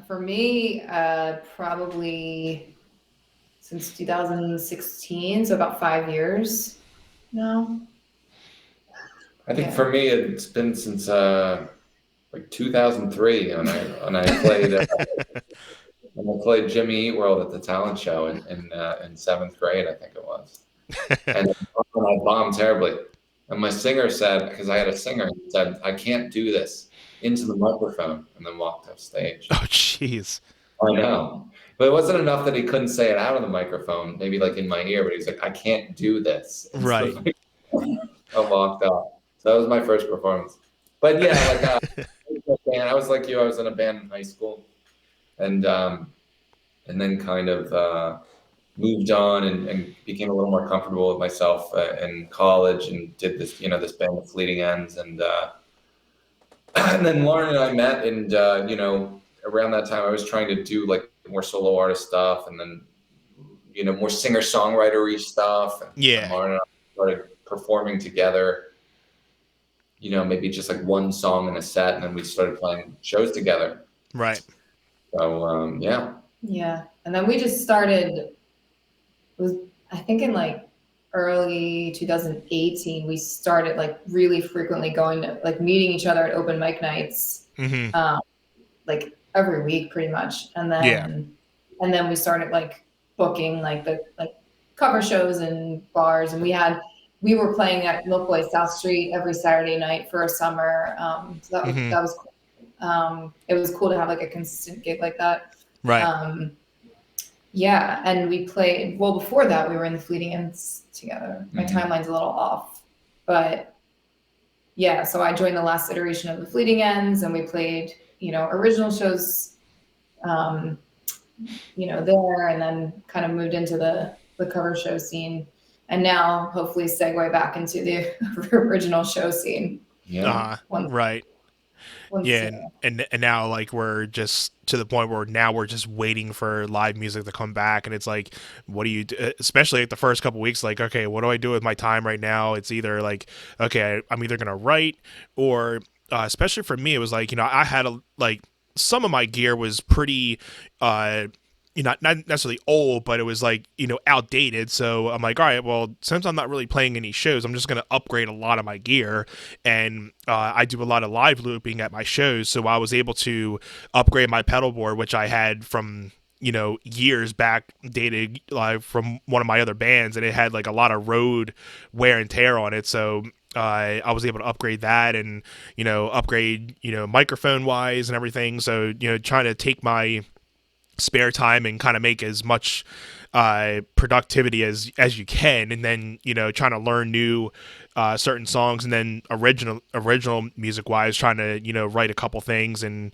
For me, probably since 2016, so about 5 years now. I think Yeah. for me it's been since like 2003 when I played Jimmy Eat World at the talent show in seventh grade, I think it was. And I bombed terribly. And my singer said, because I had a singer, he said, I can't do this into the microphone, and then walked off stage. Oh, jeez. I know. But it wasn't enough that he couldn't say it out of the microphone, maybe like in my ear, but he's like, I can't do this into the Right. microphone. I walked off. So that was my first performance. But yeah, like I was like you, I was in a band in high school, and then kind of moved on, and became a little more comfortable with myself in college, and did this, this band with Fleeting Ends, and and then Lauren and I met, and around that time I was trying to do like more solo artist stuff, and then more singer-songwriter-y stuff. And Yeah. Lauren and I started performing together, maybe just like one song in a set, and then we started playing shows together. Right. So, yeah. Yeah. And then we just started, it was, I think in like early 2018, we started like really frequently going to like meeting each other at open mic nights, like every week pretty much. And then we started like booking like the cover shows and bars, and we were playing at Milk Way South Street every Saturday night for a summer. So that was cool. It was cool to have like a consistent gig like that. Right. Yeah, and we played, well, before that we were in the Fleeting Ends together. My timeline's a little off, but yeah, so I joined the last iteration of the Fleeting Ends, and we played, original shows, there, and then kind of moved into the cover show scene, and now hopefully segue back into the original show scene. Yeah. Right. Yeah, and now like we're just to the point where now we're just waiting for live music to come back, and it's like, what do you do? Especially like the first couple weeks, like, okay, what do I do with my time right now? It's either like, okay, I'm either gonna write, or especially for me, it was like, I had like some of my gear was pretty not necessarily old, but it was like, outdated. So I'm like, all right, well, since I'm not really playing any shows, I'm just going to upgrade a lot of my gear. And I do a lot of live looping at my shows. So I was able to upgrade my pedal board, which I had from, years back, dated from one of my other bands. And it had like a lot of road wear and tear on it. So I was able to upgrade that and, upgrade, microphone wise and everything. So, trying to take my spare time and kind of make as much productivity as you can, and then trying to learn new certain songs, and then original music wise trying to write a couple things. And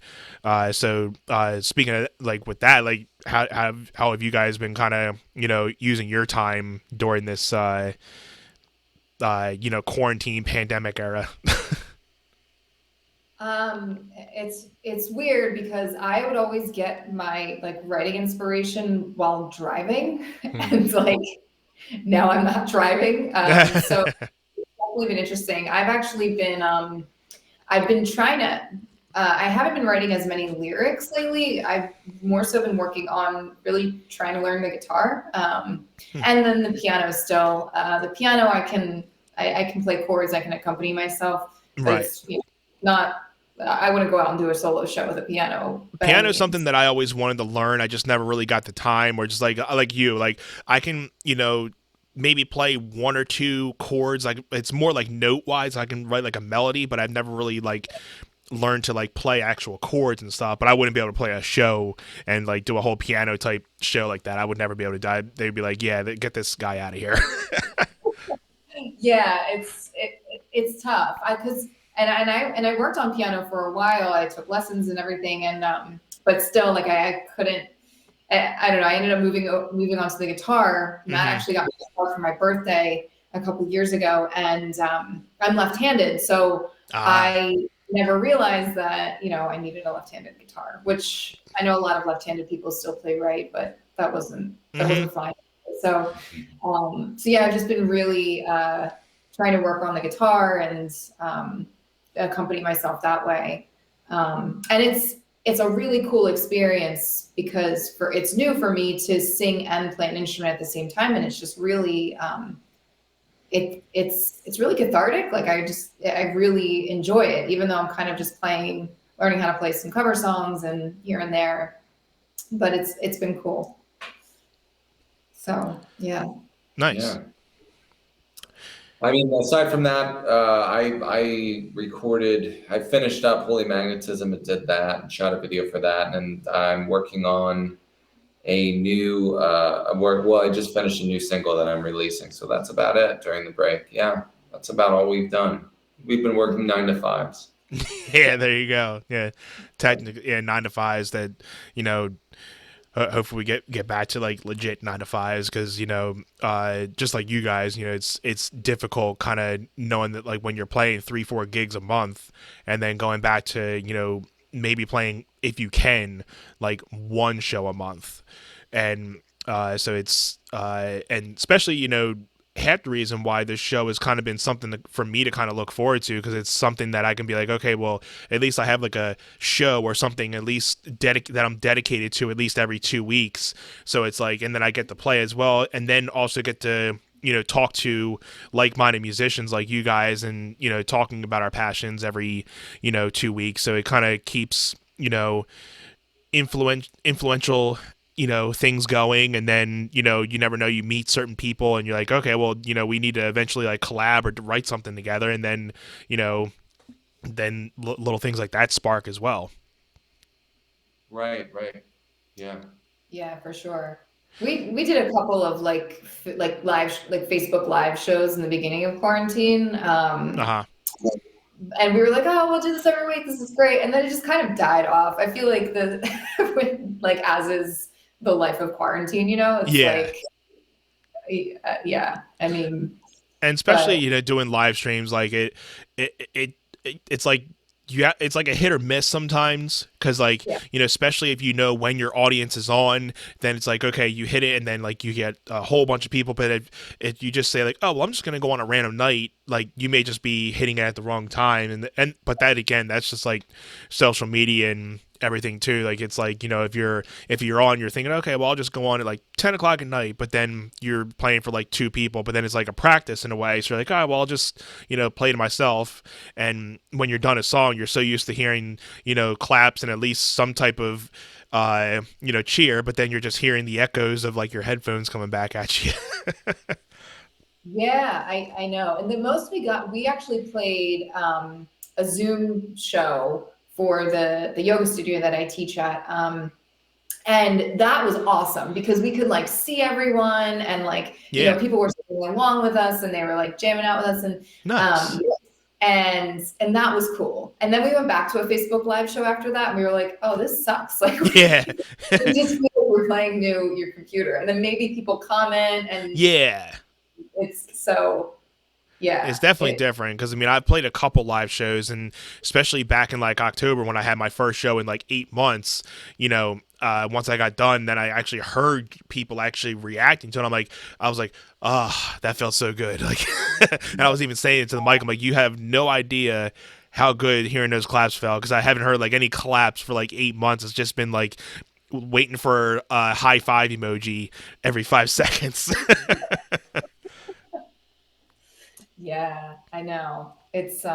so speaking of like with that, like how have you guys been kind of using your time during this quarantine pandemic era? It's weird because I would always get my like writing inspiration while driving, and like now I'm not driving. So it's definitely been interesting. I've been trying to. I haven't been writing as many lyrics lately. I've more so been working on really trying to learn the guitar, and then the piano still. The piano I can play chords. I can accompany myself. Right. It's, not. I wouldn't go out and do a solo show with a piano. Piano is something that I always wanted to learn. I just never really got the time. Or just like you, like I can maybe play one or two chords. Like it's more like note wise. I can write like a melody, but I've never really like learned to like play actual chords and stuff. But I wouldn't be able to play a show and like do a whole piano type show like that. I would never be able to die. They'd be like, yeah, get this guy out of here. Yeah, it's tough. And I worked on piano for a while. I took lessons and everything, and but still, like I couldn't. I don't know. I ended up moving on to the guitar. Matt actually got me a guitar for my birthday a couple years ago, and I'm left-handed, so I never realized that I needed a left-handed guitar, which I know a lot of left-handed people still play right, but that wasn't fine. So yeah, I've just been really trying to work on the guitar and accompany myself that way. And it's a really cool experience because it's new for me to sing and play an instrument at the same time. And it's just really, it's really cathartic. Like I really enjoy it, even though I'm kind of just learning how to play some cover songs and here and there, but it's been cool. So, yeah. Nice. Yeah. I mean, aside from that, I finished up Holy Magnetism and did that and shot a video for that. And I'm working on a new, I just finished a new single that I'm releasing. So that's about it during the break. Yeah, that's about all we've done. We've been working 9 to 5s. Yeah, there you go. Yeah. Technically, 9 to 5s that, hopefully we get back to like legit 9 to 5s, because just like you guys, it's difficult kind of knowing that like when you're playing 3-4 gigs a month and then going back to maybe playing, if you can, like one show a month. And So it's and especially half the reason why this show has kind of been something for me to kind of look forward to, because it's something that I can be like, okay, well, at least I have like a show or something at least that I'm dedicated to at least every 2 weeks. So it's like, and then I get to play as well, and then also get to talk to like-minded musicians like you guys, and talking about our passions every 2 weeks. So it kind of keeps influential things going, and then you never know, you meet certain people and you're like, okay, well, we need to eventually like collab or to write something together, and then little things like that spark as well. Right. Yeah. Yeah, for sure. We did a couple of live like Facebook live shows in the beginning of quarantine. Uh-huh. And we were like, oh, we'll do this every week. This is great. And then it just kind of died off. I feel like like as is the life of quarantine, it's Yeah. yeah. I mean, And especially doing live streams, like it's like it's like a hit or miss sometimes, because like yeah, especially if when your audience is on, then it's like, okay, you hit it, and then like you get a whole bunch of people. But if you just say like, oh, well, I'm just gonna go on a random night, like you may just be hitting it at the wrong time, and but that again, that's just like social media and everything too. Like it's like if you're on, you're thinking, okay, well, I'll just go on at like 10 o'clock at night, but then you're playing for like two people, but then it's like a practice in a way. So you're like, oh, well, I'll just play to myself. And when you're done a song, you're so used to hearing claps and at least some type of cheer, but then you're just hearing the echoes of like your headphones coming back at you. yeah, I know. And the most we actually played a Zoom show for the yoga studio that I teach at. And that was awesome because we could like see everyone, and like, Yeah. people were singing along with us and they were like jamming out with us, and Nice. and that was cool. And then we went back to a Facebook live show after that, and we were like, oh, this sucks. Like, Yeah. we just feel like we're playing new your computer, and then maybe people comment, and Yeah. it's so, yeah, It's definitely different, because I mean, I played a couple live shows, and especially back in like October when I had my first show in like 8 months, once I got done, then I actually heard people actually reacting to it. I was like, oh, that felt so good. Like, and I was even saying it to the mic. I'm like, you have no idea how good hearing those claps felt, because I haven't heard like any claps for like 8 months. It's just been like waiting for a high five emoji every 5 seconds. Yeah, I know. It's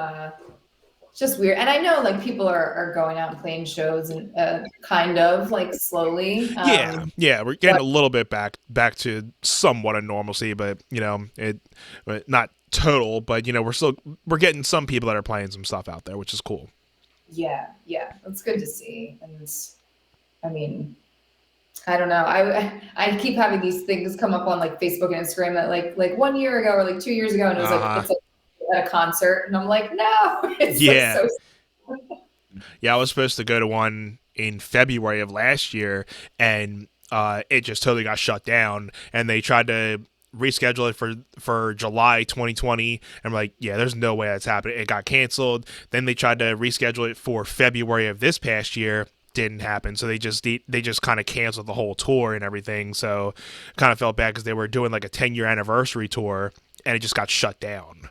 just weird. And I know like people are going out and playing shows, and kind of like slowly. Yeah, we're getting a little bit back to somewhat of normalcy, but not total, but we're getting some people that are playing some stuff out there, which is cool. Yeah, that's good to see. And I mean, I don't know. I keep having these things come up on like Facebook and Instagram that like 1 year ago or like 2 years ago, and it was like it's like at a concert, and I'm like, no, it's Yeah. like so. Yeah, I was supposed to go to one in February of last year, and it just totally got shut down, and they tried to reschedule it for July 2020, and I'm like, yeah, there's no way that's happening. It got canceled. Then they tried to reschedule it for February of this past year. Didn't happen, so they just kind of canceled the whole tour and everything. So kind of felt bad, because they were doing like a 10-year anniversary tour, and it just got shut down. Who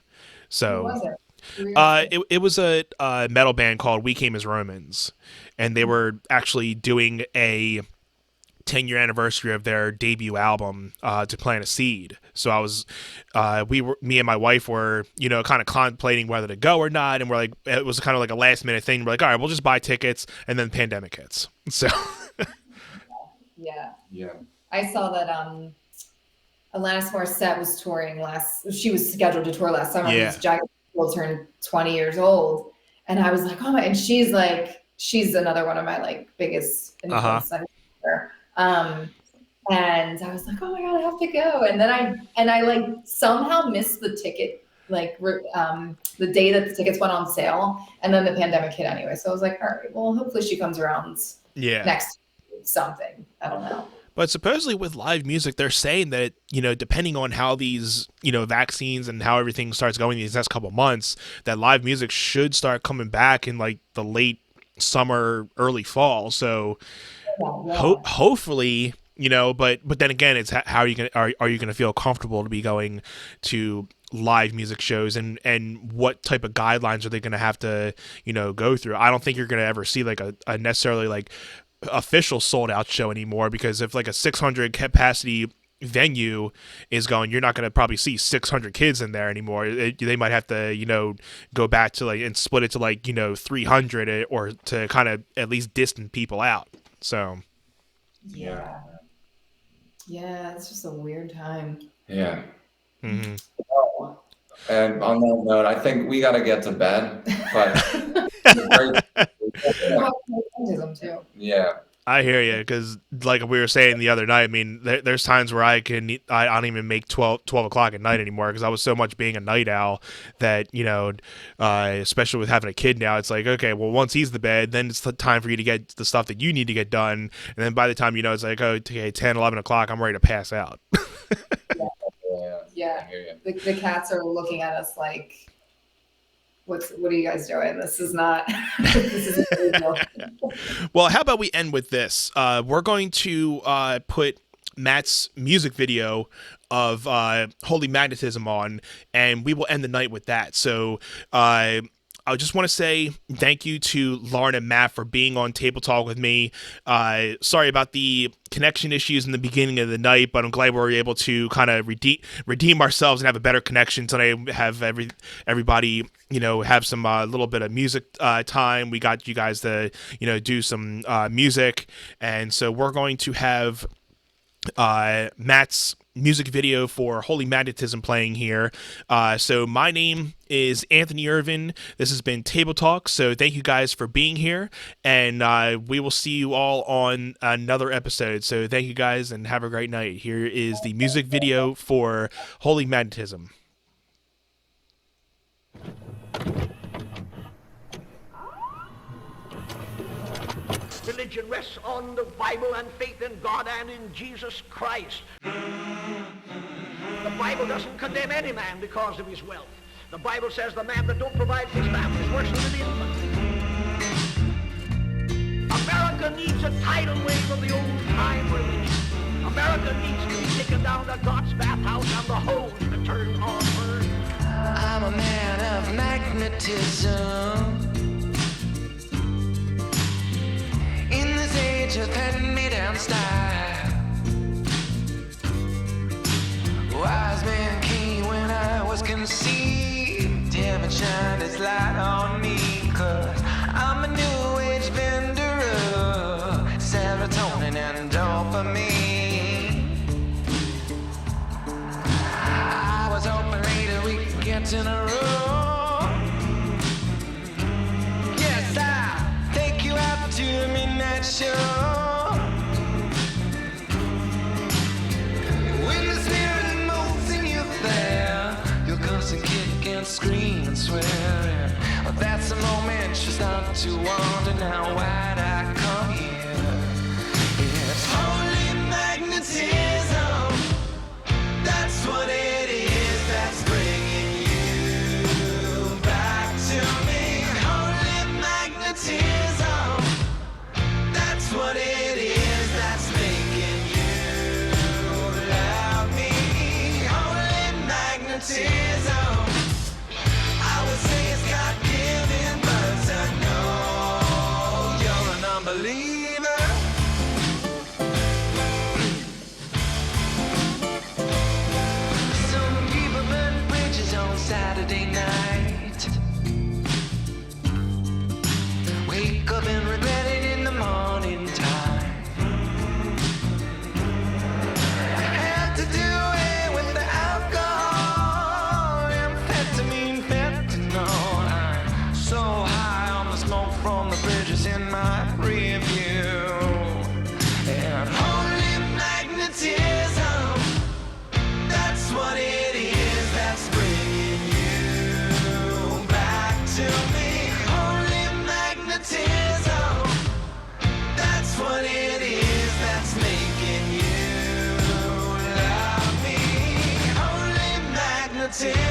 So was it? Who were you gonna say? it was a metal band called We Came as Romans, and they were actually doing a 10-year anniversary of their debut album, To Plant a Seed. So me and my wife were kind of contemplating whether to go or not, and we're like, it was kind of like a last minute thing. We're like, all right, we'll just buy tickets, and then the pandemic hits. So Yeah, Yeah. I saw that Alanis Morissette was touring she was scheduled to tour last summer, yeah. because Jagged will turn 20 years old. And I was like, oh my, and she's another one of my like biggest Uh-huh. influence on her. And I was like, oh my God, I have to go. And then I like somehow missed the ticket, like the day that the tickets went on sale, and then the pandemic hit anyway. So I was like, all right, well, hopefully she comes around Yeah. next something. I don't know. But supposedly with live music, they're saying that, depending on how these, vaccines and how everything starts going these next couple months, that live music should start coming back in like the late summer, early fall. So Yeah. hopefully, but then again, it's how are you gonna feel comfortable to be going to live music shows, and what type of guidelines are they going to have to go through? I don't think you're going to ever see like a necessarily like official sold out show anymore, because if like a 600 capacity venue is going, you're not going to probably see 600 kids in there anymore. They might have to go back to like and split it to like 300, or to kind of at least distance people out. So yeah, it's just a weird time. Yeah. Mm-hmm. And on that note, I think we got to get to bed. But too. Yeah. I hear you, because like we were saying the other night, I mean, there's times where I don't even make 12 o'clock at night anymore, because I was so much being a night owl that, especially with having a kid now, it's like, okay, well, once he's to bed, then it's the time for you to get the stuff that you need to get done. And then by the time, it's like, oh, okay, 10, 11 o'clock, I'm ready to pass out. Yeah. The cats are looking at us like, what are you guys doing? This is not. This is Well, how about we end with this? We're going to put Matt's music video of Holy Magnetism on, and we will end the night with that. So I just want to say thank you to Lauren and Matt for being on Table Talk with me. Sorry about the connection issues in the beginning of the night, but I'm glad we were able to kind of redeem ourselves and have a better connection tonight. Have everybody, have some little bit of music time. We got you guys to, do some music. And so we're going to have Matt's music video for Holy Magnetism playing here. So my name is Anthony Irvin. This has been Table Talk. So thank you guys for being here, and we will see you all on another episode. So thank you guys, and have a great night. Here is the music video for Holy Magnetism. Religion rests on the Bible and faith in God and in Jesus Christ. The Bible doesn't condemn any man because of his wealth. The Bible says the man that don't provide for his family is worse than an infant. America needs a tidal wave of the old-time religion. America needs to be taken down to God's bathhouse and the hose to turn on her. I'm a man of magnetism. In this age of hand-me-down style, wise man came when I was conceived. Heaven shine its light on me, 'cause I'm a new age vendor of serotonin and dopamine. I was hoping later we could get in a row. Yes, I'll take you out to a midnight show. When the spirit moves in you there, you'll cuss and kick and scream and swear. And that's the moment you start to wonder, now why'd I come here? It's holy magnetism. That's what it is, that's bringing you back to me. Holy magnetism. That's what it is, that's making you love me. Holy magnetism. I would say it's God-given, but I know you're an unbeliever. Some people burn bridges on Saturday night. Wake up and regret it in the morning time. Had to do it with the alcohol, amphetamine, fentanyl. I'm so high on the smoke from the bridges in my rear view. And holy magnetism, that's what it is, that's bringing you back to me. Holy magnetism, that's what it is, that's making you love me. Holy magnetism.